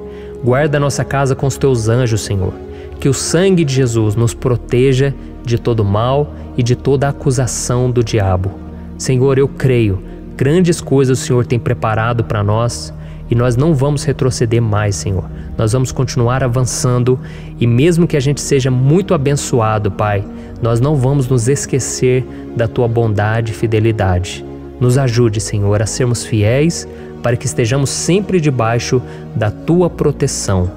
Guarda a nossa casa com os teus anjos, Senhor. Que o sangue de Jesus nos proteja de todo mal e de toda acusação do diabo. Senhor, eu creio, grandes coisas o Senhor tem preparado para nós e nós não vamos retroceder mais, Senhor. Nós vamos continuar avançando e mesmo que a gente seja muito abençoado, Pai, nós não vamos nos esquecer da Tua bondade e fidelidade. Nos ajude, Senhor, a sermos fiéis para que estejamos sempre debaixo da Tua proteção.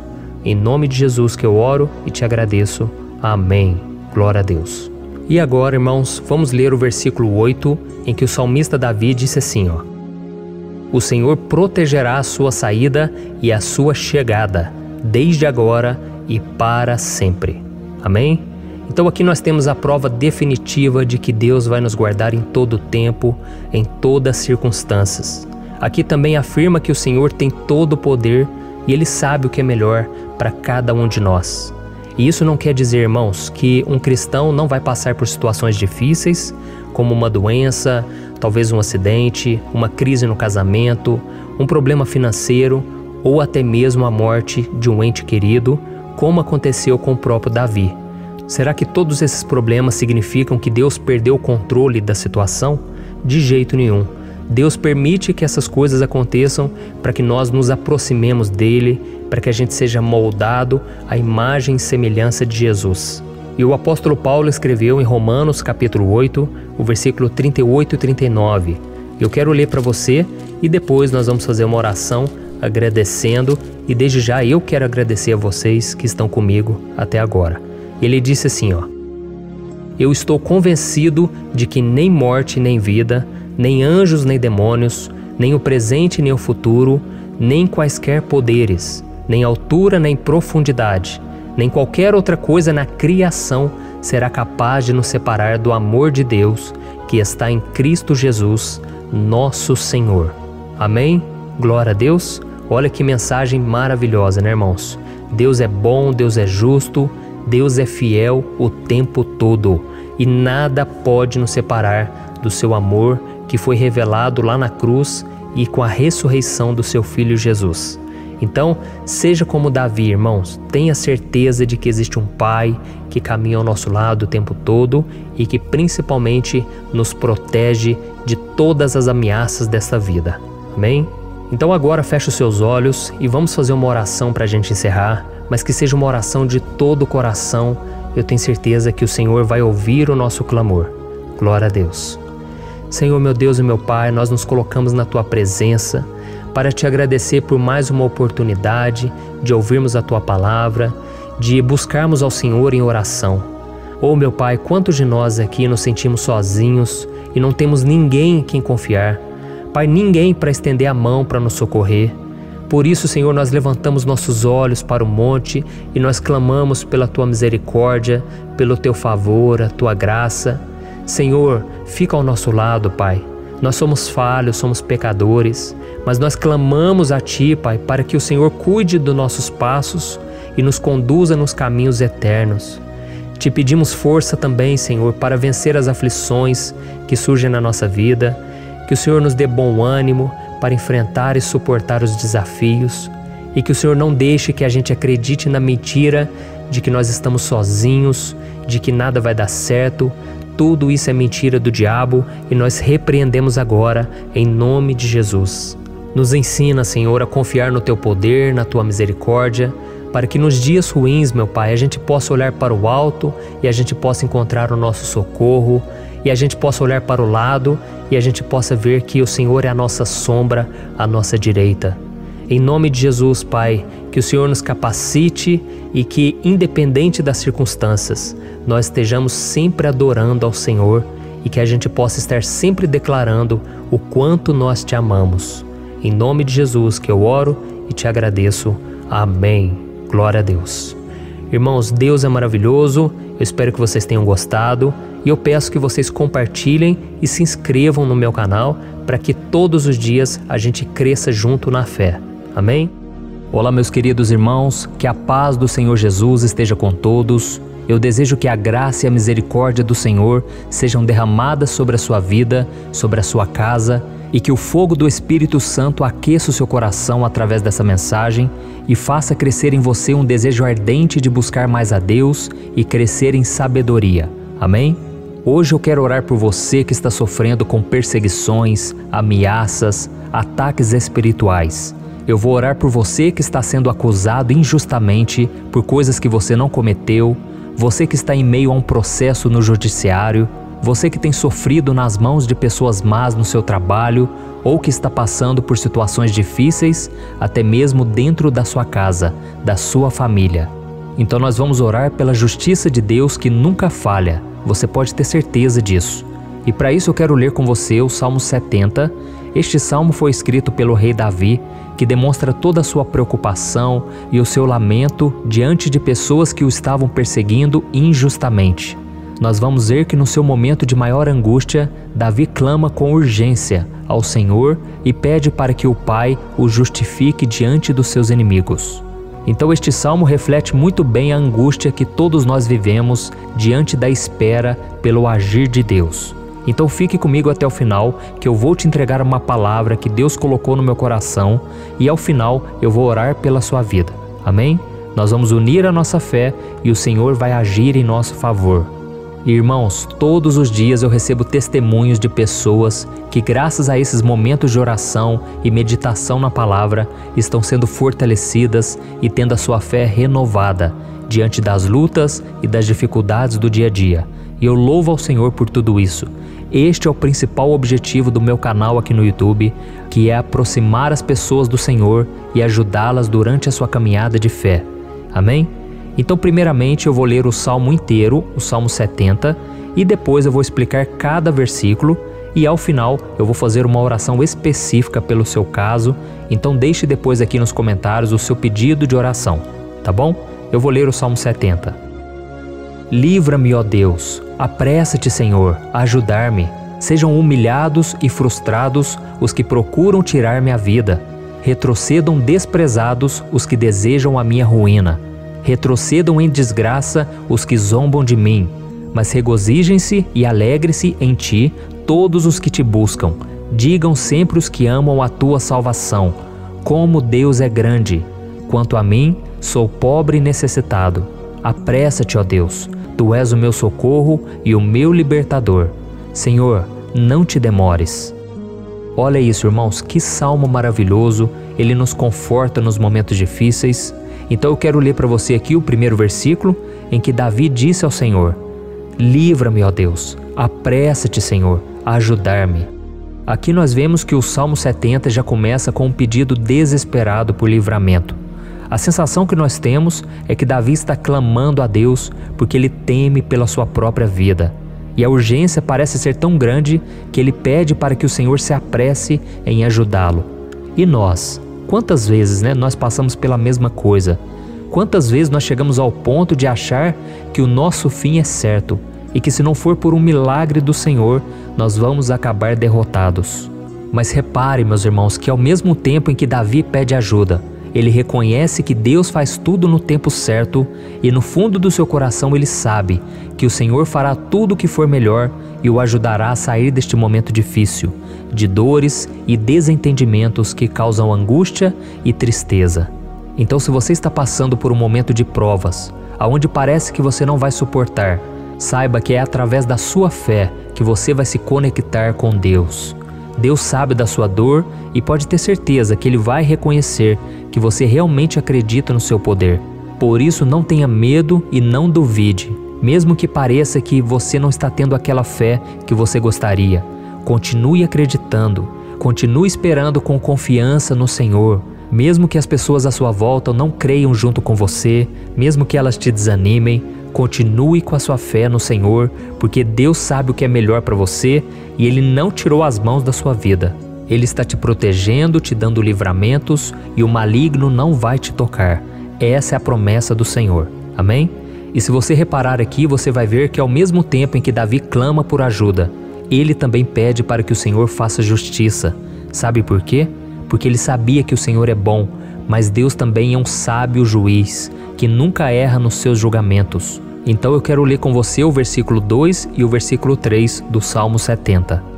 Em nome de Jesus que eu oro e te agradeço. Amém. Glória a Deus. E agora, irmãos, vamos ler o versículo 8, em que o salmista Davi disse assim, ó: O Senhor protegerá a sua saída e a sua chegada, desde agora e para sempre. Amém? Então aqui nós temos a prova definitiva de que Deus vai nos guardar em todo o tempo, em todas as circunstâncias. Aqui também afirma que o Senhor tem todo o poder e Ele sabe o que é melhor para cada um de nós. E isso não quer dizer, irmãos, que um cristão não vai passar por situações difíceis, como uma doença, talvez um acidente, uma crise no casamento, um problema financeiro ou até mesmo a morte de um ente querido, como aconteceu com o próprio Davi. Será que todos esses problemas significam que Deus perdeu o controle da situação? De jeito nenhum. Deus permite que essas coisas aconteçam para que nós nos aproximemos dele, para que a gente seja moldado à imagem e semelhança de Jesus. E o apóstolo Paulo escreveu em Romanos capítulo 8, o versículo 38 e 39. Eu quero ler para você e depois nós vamos fazer uma oração agradecendo, e desde já eu quero agradecer a vocês que estão comigo até agora. Ele disse assim, ó: eu estou convencido de que nem morte nem vida, nem anjos nem demônios, nem o presente nem o futuro, nem quaisquer poderes, nem altura nem profundidade, nem qualquer outra coisa na criação será capaz de nos separar do amor de Deus que está em Cristo Jesus, nosso Senhor. Amém? Glória a Deus. Olha que mensagem maravilhosa, né, irmãos? Deus é bom, Deus é justo, Deus é fiel o tempo todo e nada pode nos separar do seu amor que foi revelado lá na cruz e com a ressurreição do seu Filho Jesus. Então, seja como Davi, irmãos, tenha certeza de que existe um Pai que caminha ao nosso lado o tempo todo e que principalmente nos protege de todas as ameaças desta vida. Amém? Então agora feche os seus olhos e vamos fazer uma oração para a gente encerrar, mas que seja uma oração de todo o coração. Eu tenho certeza que o Senhor vai ouvir o nosso clamor. Glória a Deus. Senhor, meu Deus e meu Pai, nós nos colocamos na Tua presença para Te agradecer por mais uma oportunidade de ouvirmos a Tua palavra, de buscarmos ao Senhor em oração. Oh, meu Pai, quantos de nós aqui nos sentimos sozinhos e não temos ninguém em quem confiar. Pai, ninguém para estender a mão para nos socorrer. Por isso, Senhor, nós levantamos nossos olhos para o monte e nós clamamos pela Tua misericórdia, pelo Teu favor, a Tua graça. Senhor, fica ao nosso lado, Pai. Nós somos falhos, somos pecadores, mas nós clamamos a Ti, Pai, para que o Senhor cuide dos nossos passos e nos conduza nos caminhos eternos. Te pedimos força também, Senhor, para vencer as aflições que surgem na nossa vida, que o Senhor nos dê bom ânimo para enfrentar e suportar os desafios e que o Senhor não deixe que a gente acredite na mentira de que nós estamos sozinhos, de que nada vai dar certo. Tudo isso é mentira do diabo e nós repreendemos agora em nome de Jesus. Nos ensina, Senhor, a confiar no Teu poder, na Tua misericórdia, para que nos dias ruins, meu Pai, a gente possa olhar para o alto e a gente possa encontrar o nosso socorro, e a gente possa olhar para o lado e a gente possa ver que o Senhor é a nossa sombra, a nossa direita. Em nome de Jesus, Pai, que o Senhor nos capacite e que, independente das circunstâncias, nós estejamos sempre adorando ao Senhor e que a gente possa estar sempre declarando o quanto nós Te amamos. Em nome de Jesus que eu oro e Te agradeço. Amém. Glória a Deus. Irmãos, Deus é maravilhoso. Eu espero que vocês tenham gostado e eu peço que vocês compartilhem e se inscrevam no meu canal para que todos os dias a gente cresça junto na fé. Amém? Olá, meus queridos irmãos, que a paz do Senhor Jesus esteja com todos. Eu desejo que a graça e a misericórdia do Senhor sejam derramadas sobre a sua vida, sobre a sua casa, e que o fogo do Espírito Santo aqueça o seu coração através dessa mensagem e faça crescer em você um desejo ardente de buscar mais a Deus e crescer em sabedoria. Amém? Hoje eu quero orar por você que está sofrendo com perseguições, ameaças, ataques espirituais. Eu vou orar por você que está sendo acusado injustamente por coisas que você não cometeu, você que está em meio a um processo no judiciário, você que tem sofrido nas mãos de pessoas más no seu trabalho ou que está passando por situações difíceis, até mesmo dentro da sua casa, da sua família. Então nós vamos orar pela justiça de Deus que nunca falha, você pode ter certeza disso. E para isso eu quero ler com você o Salmo 70. Este salmo foi escrito pelo rei Davi, que demonstra toda a sua preocupação e o seu lamento diante de pessoas que o estavam perseguindo injustamente. Nós vamos ver que no seu momento de maior angústia, Davi clama com urgência ao Senhor e pede para que o Pai o justifique diante dos seus inimigos. Então este salmo reflete muito bem a angústia que todos nós vivemos diante da espera pelo agir de Deus. Então fique comigo até o final, que eu vou te entregar uma palavra que Deus colocou no meu coração e ao final eu vou orar pela sua vida. Amém? Nós vamos unir a nossa fé e o Senhor vai agir em nosso favor. Irmãos, todos os dias eu recebo testemunhos de pessoas que, graças a esses momentos de oração e meditação na palavra, estão sendo fortalecidas e tendo a sua fé renovada diante das lutas e das dificuldades do dia a dia. E eu louvo ao Senhor por tudo isso. Este é o principal objetivo do meu canal aqui no YouTube, que é aproximar as pessoas do Senhor e ajudá-las durante a sua caminhada de fé. Amém? Então, primeiramente, eu vou ler o Salmo inteiro, o Salmo 70, e depois eu vou explicar cada versículo, e ao final eu vou fazer uma oração específica pelo seu caso. Então deixe depois aqui nos comentários o seu pedido de oração, tá bom? Eu vou ler o Salmo 70. Livra-me, ó Deus, apressa-te, Senhor, a ajudar-me. Sejam humilhados e frustrados os que procuram tirar-me a vida. Retrocedam desprezados os que desejam a minha ruína. Retrocedam em desgraça os que zombam de mim. Mas regozijem-se e alegre-se em ti todos os que te buscam. Digam sempre os que amam a tua salvação: como Deus é grande! Quanto a mim, sou pobre e necessitado. Apressa-te, ó Deus, tu és o meu socorro e o meu libertador. Senhor, não te demores. Olha isso, irmãos, que salmo maravilhoso, ele nos conforta nos momentos difíceis. Então eu quero ler para você aqui o primeiro versículo, em que Davi disse ao Senhor: livra-me, ó Deus, apressa-te, Senhor, a ajudar-me. Aqui nós vemos que o Salmo 70 já começa com um pedido desesperado por livramento. A sensação que nós temos é que Davi está clamando a Deus porque ele teme pela sua própria vida. E a urgência parece ser tão grande que ele pede para que o Senhor se apresse em ajudá-lo. E nós? Quantas vezes nós passamos pela mesma coisa? Quantas vezes nós chegamos ao ponto de achar que o nosso fim é certo e que, se não for por um milagre do Senhor, nós vamos acabar derrotados? Mas repare, meus irmãos, que ao mesmo tempo em que Davi pede ajuda, ele reconhece que Deus faz tudo no tempo certo, e no fundo do seu coração ele sabe que o Senhor fará tudo o que for melhor e o ajudará a sair deste momento difícil, de dores e desentendimentos que causam angústia e tristeza. Então, se você está passando por um momento de provas, aonde parece que você não vai suportar, saiba que é através da sua fé que você vai se conectar com Deus. Deus sabe da sua dor e pode ter certeza que Ele vai reconhecer que você realmente acredita no seu poder. Por isso, não tenha medo e não duvide, mesmo que pareça que você não está tendo aquela fé que você gostaria. Continue acreditando, continue esperando com confiança no Senhor. Mesmo que as pessoas à sua volta não creiam junto com você, mesmo que elas te desanimem, continue com a sua fé no Senhor, porque Deus sabe o que é melhor para você e Ele não tirou as mãos da sua vida. Ele está te protegendo, te dando livramentos, e o maligno não vai te tocar. Essa é a promessa do Senhor. Amém? E se você reparar aqui, você vai ver que ao mesmo tempo em que Davi clama por ajuda, ele também pede para que o Senhor faça justiça. Sabe por quê? Porque ele sabia que o Senhor é bom, mas Deus também é um sábio juiz, que nunca erra nos seus julgamentos. Então eu quero ler com você o versículo 2 e o versículo 3 do Salmo 70.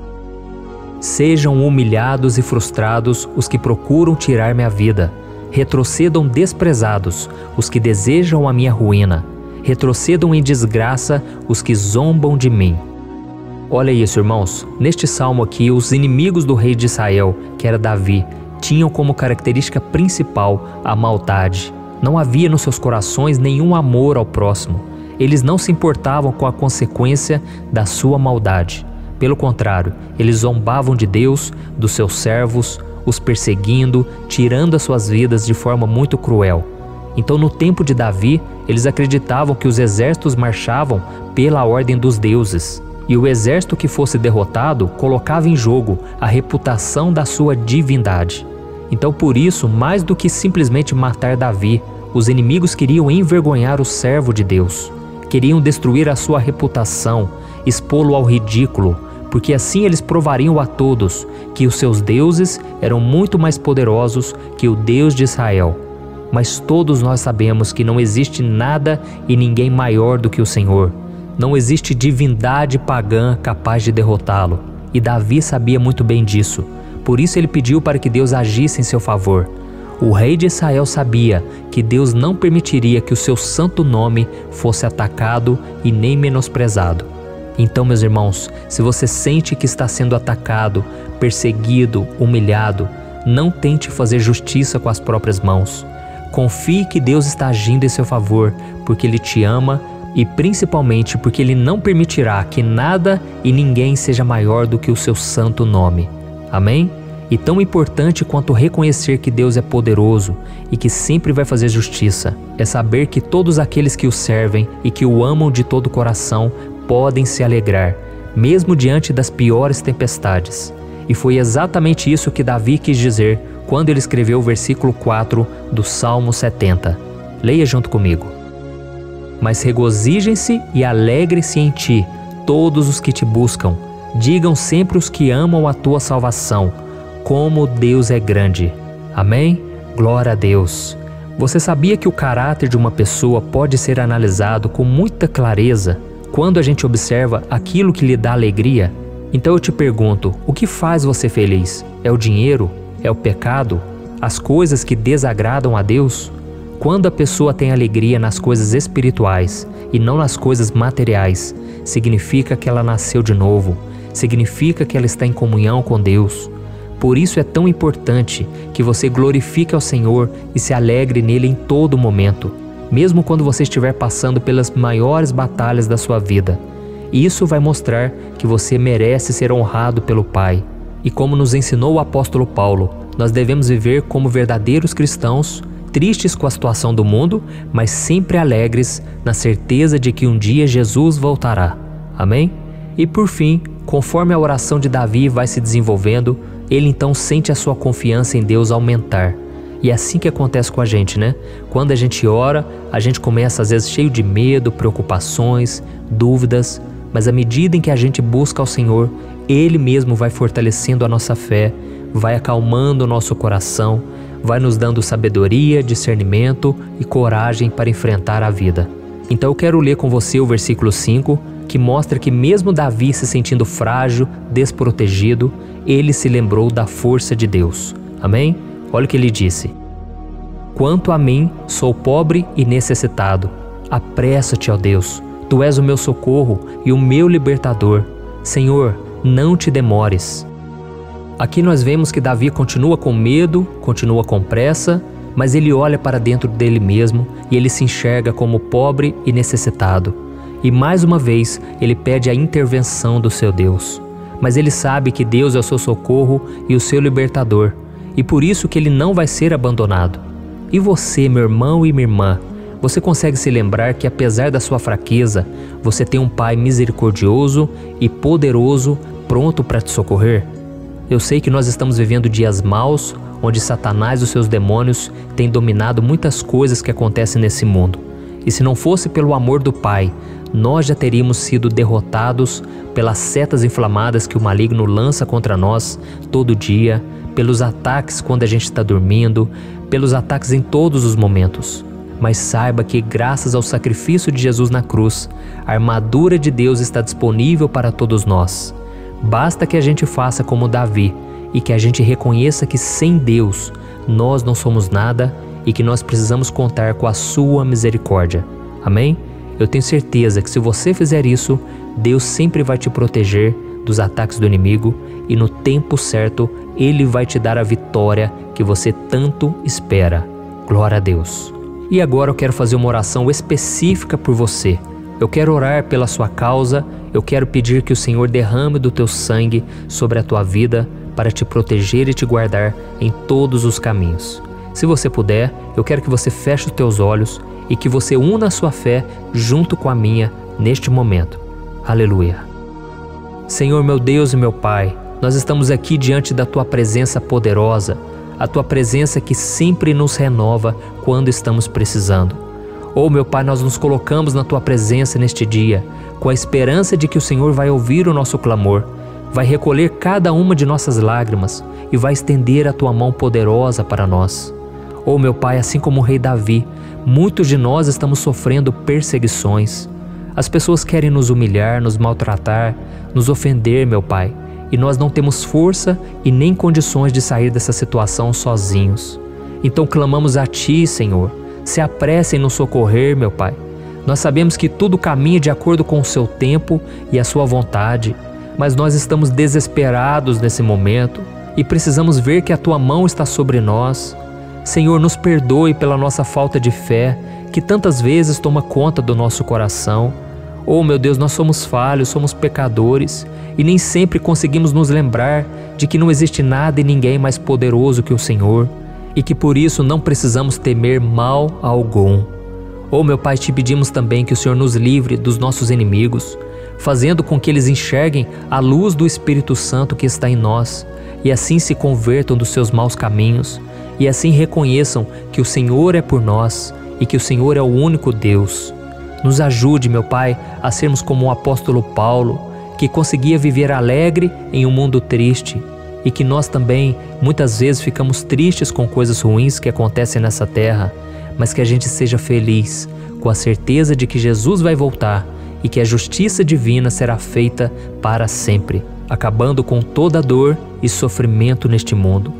Sejam humilhados e frustrados os que procuram tirar-me a vida. Retrocedam desprezados os que desejam a minha ruína. Retrocedam em desgraça os que zombam de mim. Olha isso, irmãos. Neste salmo aqui, os inimigos do rei de Israel, que era Davi, tinham como característica principal a maldade. Não havia nos seus corações nenhum amor ao próximo. Eles não se importavam com a consequência da sua maldade. Pelo contrário, eles zombavam de Deus, dos seus servos, os perseguindo, tirando as suas vidas de forma muito cruel. Então, no tempo de Davi, eles acreditavam que os exércitos marchavam pela ordem dos deuses. E o exército que fosse derrotado colocava em jogo a reputação da sua divindade. Então, por isso, mais do que simplesmente matar Davi, os inimigos queriam envergonhar o servo de Deus. Queriam destruir a sua reputação, expô-lo ao ridículo, porque assim eles provariam a todos que os seus deuses eram muito mais poderosos que o Deus de Israel. Mas todos nós sabemos que não existe nada e ninguém maior do que o Senhor. Não existe divindade pagã capaz de derrotá-lo. E Davi sabia muito bem disso. Por isso ele pediu para que Deus agisse em seu favor. O rei de Israel sabia que Deus não permitiria que o seu santo nome fosse atacado e nem menosprezado. Então, meus irmãos, se você sente que está sendo atacado, perseguido, humilhado, não tente fazer justiça com as próprias mãos. Confie que Deus está agindo em seu favor, porque Ele te ama, e principalmente porque Ele não permitirá que nada e ninguém seja maior do que o seu santo nome. Amém? E tão importante quanto reconhecer que Deus é poderoso e que sempre vai fazer justiça, é saber que todos aqueles que o servem e que o amam de todo o coração podem se alegrar, mesmo diante das piores tempestades. E foi exatamente isso que Davi quis dizer quando ele escreveu o versículo 4 do Salmo 70. Leia junto comigo. Mas regozijem-se e alegrem-se em ti, todos os que te buscam. Digam sempre os que amam a tua salvação, como Deus é grande. Amém? Glória a Deus. Você sabia que o caráter de uma pessoa pode ser analisado com muita clareza quando a gente observa aquilo que lhe dá alegria? Então eu te pergunto, o que faz você feliz? É o dinheiro? É o pecado? As coisas que desagradam a Deus? Quando a pessoa tem alegria nas coisas espirituais e não nas coisas materiais, significa que ela nasceu de novo, significa que ela está em comunhão com Deus. Por isso é tão importante que você glorifique ao Senhor e se alegre nele em todo momento, mesmo quando você estiver passando pelas maiores batalhas da sua vida. Isso vai mostrar que você merece ser honrado pelo Pai. E como nos ensinou o apóstolo Paulo, nós devemos viver como verdadeiros cristãos, tristes com a situação do mundo, mas sempre alegres na certeza de que um dia Jesus voltará. Amém? E por fim, conforme a oração de Davi vai se desenvolvendo, ele então sente a sua confiança em Deus aumentar. E é assim que acontece com a gente, né? Quando a gente ora, a gente começa às vezes cheio de medo, preocupações, dúvidas, mas à medida em que a gente busca ao Senhor, Ele mesmo vai fortalecendo a nossa fé, vai acalmando o nosso coração, vai nos dando sabedoria, discernimento e coragem para enfrentar a vida. Então eu quero ler com você o versículo 5, que mostra que mesmo Davi se sentindo frágil, desprotegido, ele se lembrou da força de Deus. Amém? Olha o que ele disse. Quanto a mim, sou pobre e necessitado. Apressa-te, ó Deus. Tu és o meu socorro e o meu libertador. Senhor, não te demores. Aqui nós vemos que Davi continua com medo, continua com pressa, mas ele olha para dentro dele mesmo e ele se enxerga como pobre e necessitado. E mais uma vez, ele pede a intervenção do seu Deus. Mas ele sabe que Deus é o seu socorro e o seu libertador, e por isso que ele não vai ser abandonado. E você, meu irmão e minha irmã, você consegue se lembrar que apesar da sua fraqueza, você tem um Pai misericordioso e poderoso pronto para te socorrer? Eu sei que nós estamos vivendo dias maus, onde Satanás e os seus demônios têm dominado muitas coisas que acontecem nesse mundo. E se não fosse pelo amor do Pai, nós já teríamos sido derrotados pelas setas inflamadas que o maligno lança contra nós todo dia, pelos ataques quando a gente está dormindo, pelos ataques em todos os momentos. Mas saiba que graças ao sacrifício de Jesus na cruz, a armadura de Deus está disponível para todos nós. Basta que a gente faça como Davi e que a gente reconheça que sem Deus nós não somos nada e que nós precisamos contar com a sua misericórdia. Amém? Eu tenho certeza que se você fizer isso, Deus sempre vai te proteger dos ataques do inimigo e no tempo certo Ele vai te dar a vitória que você tanto espera. Glória a Deus. E agora eu quero fazer uma oração específica por você. Eu quero orar pela sua causa, eu quero pedir que o Senhor derrame do teu sangue sobre a tua vida para te proteger e te guardar em todos os caminhos. Se você puder, eu quero que você feche os teus olhos e que você una a sua fé junto com a minha neste momento. Aleluia. Senhor, meu Deus e meu Pai, nós estamos aqui diante da Tua presença poderosa, a Tua presença que sempre nos renova quando estamos precisando. Oh, meu Pai, nós nos colocamos na Tua presença neste dia, com a esperança de que o Senhor vai ouvir o nosso clamor, vai recolher cada uma de nossas lágrimas e vai estender a Tua mão poderosa para nós. Oh, meu Pai, assim como o rei Davi, muitos de nós estamos sofrendo perseguições. As pessoas querem nos humilhar, nos maltratar, nos ofender, meu Pai, e nós não temos força e nem condições de sair dessa situação sozinhos. Então clamamos a Ti, Senhor, se apresse em nos socorrer, meu Pai. Nós sabemos que tudo caminha de acordo com o Seu tempo e a Sua vontade, mas nós estamos desesperados nesse momento e precisamos ver que a Tua mão está sobre nós. Senhor, nos perdoe pela nossa falta de fé, que tantas vezes toma conta do nosso coração. Oh, meu Deus, nós somos falhos, somos pecadores e nem sempre conseguimos nos lembrar de que não existe nada e ninguém mais poderoso que o Senhor e que por isso não precisamos temer mal algum. Oh, meu Pai, te pedimos também que o Senhor nos livre dos nossos inimigos, fazendo com que eles enxerguem a luz do Espírito Santo que está em nós e assim se convertam dos seus maus caminhos e assim reconheçam que o Senhor é por nós e que o Senhor é o único Deus. Nos ajude, meu Pai, a sermos como o apóstolo Paulo, que conseguia viver alegre em um mundo triste e que nós também muitas vezes ficamos tristes com coisas ruins que acontecem nessa terra, mas que a gente seja feliz com a certeza de que Jesus vai voltar e que a justiça divina será feita para sempre, acabando com toda dor e sofrimento neste mundo.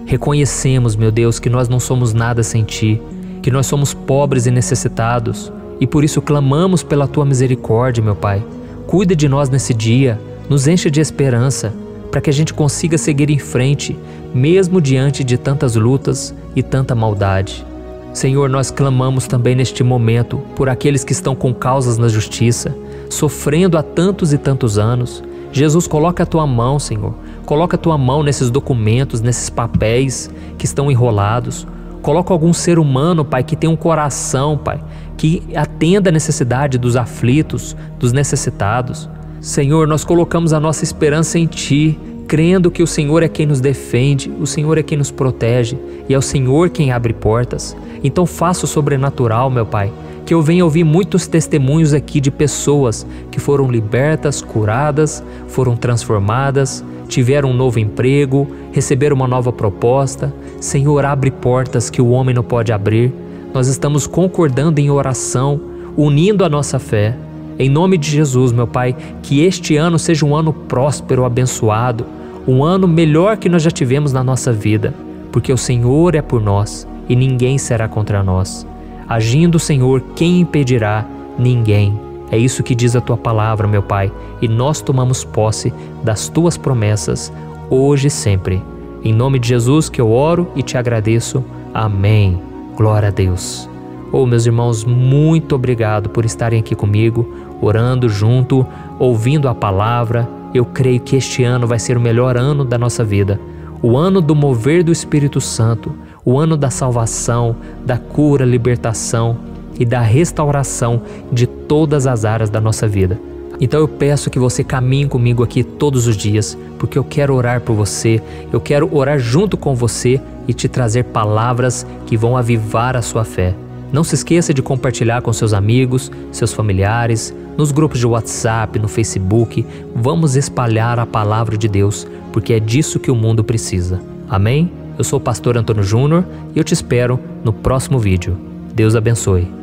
Reconhecemos, meu Deus, que nós não somos nada sem Ti, que nós somos pobres e necessitados, e por isso clamamos pela Tua misericórdia, meu Pai. Cuida de nós nesse dia, nos enche de esperança, para que a gente consiga seguir em frente, mesmo diante de tantas lutas e tanta maldade. Senhor, nós clamamos também neste momento por aqueles que estão com causas na justiça, sofrendo há tantos e tantos anos. Jesus, coloca a Tua mão, Senhor. Coloca a Tua mão nesses documentos, nesses papéis que estão enrolados. Coloca algum ser humano, Pai, que tem um coração, Pai, que atenda a necessidade dos aflitos, dos necessitados. Senhor, nós colocamos a nossa esperança em Ti, crendo que o Senhor é quem nos defende, o Senhor é quem nos protege e é o Senhor quem abre portas. Então faça o sobrenatural, meu Pai, que eu venha ouvir muitos testemunhos aqui de pessoas que foram libertas, curadas, foram transformadas, tiveram um novo emprego, receberam uma nova proposta. Senhor, abre portas que o homem não pode abrir. Nós estamos concordando em oração, unindo a nossa fé. Em nome de Jesus, meu Pai, que este ano seja um ano próspero, abençoado, um ano melhor que nós já tivemos na nossa vida, porque o Senhor é por nós e ninguém será contra nós. Agindo o Senhor, quem impedirá? Ninguém. É isso que diz a Tua palavra, meu Pai, e nós tomamos posse das Tuas promessas, hoje e sempre. Em nome de Jesus que eu oro e te agradeço. Amém. Glória a Deus. Oh, meus irmãos, muito obrigado por estarem aqui comigo, orando junto, ouvindo a palavra. Eu creio que este ano vai ser o melhor ano da nossa vida. O ano do mover do Espírito Santo, o ano da salvação, da cura, libertação e da restauração de todas as áreas da nossa vida. Então eu peço que você caminhe comigo aqui todos os dias, porque eu quero orar por você, eu quero orar junto com você e te trazer palavras que vão avivar a sua fé. Não se esqueça de compartilhar com seus amigos, seus familiares, nos grupos de WhatsApp, no Facebook. Vamos espalhar a palavra de Deus, porque é disso que o mundo precisa. Amém? Eu sou o pastor Antônio Júnior e eu te espero no próximo vídeo. Deus abençoe.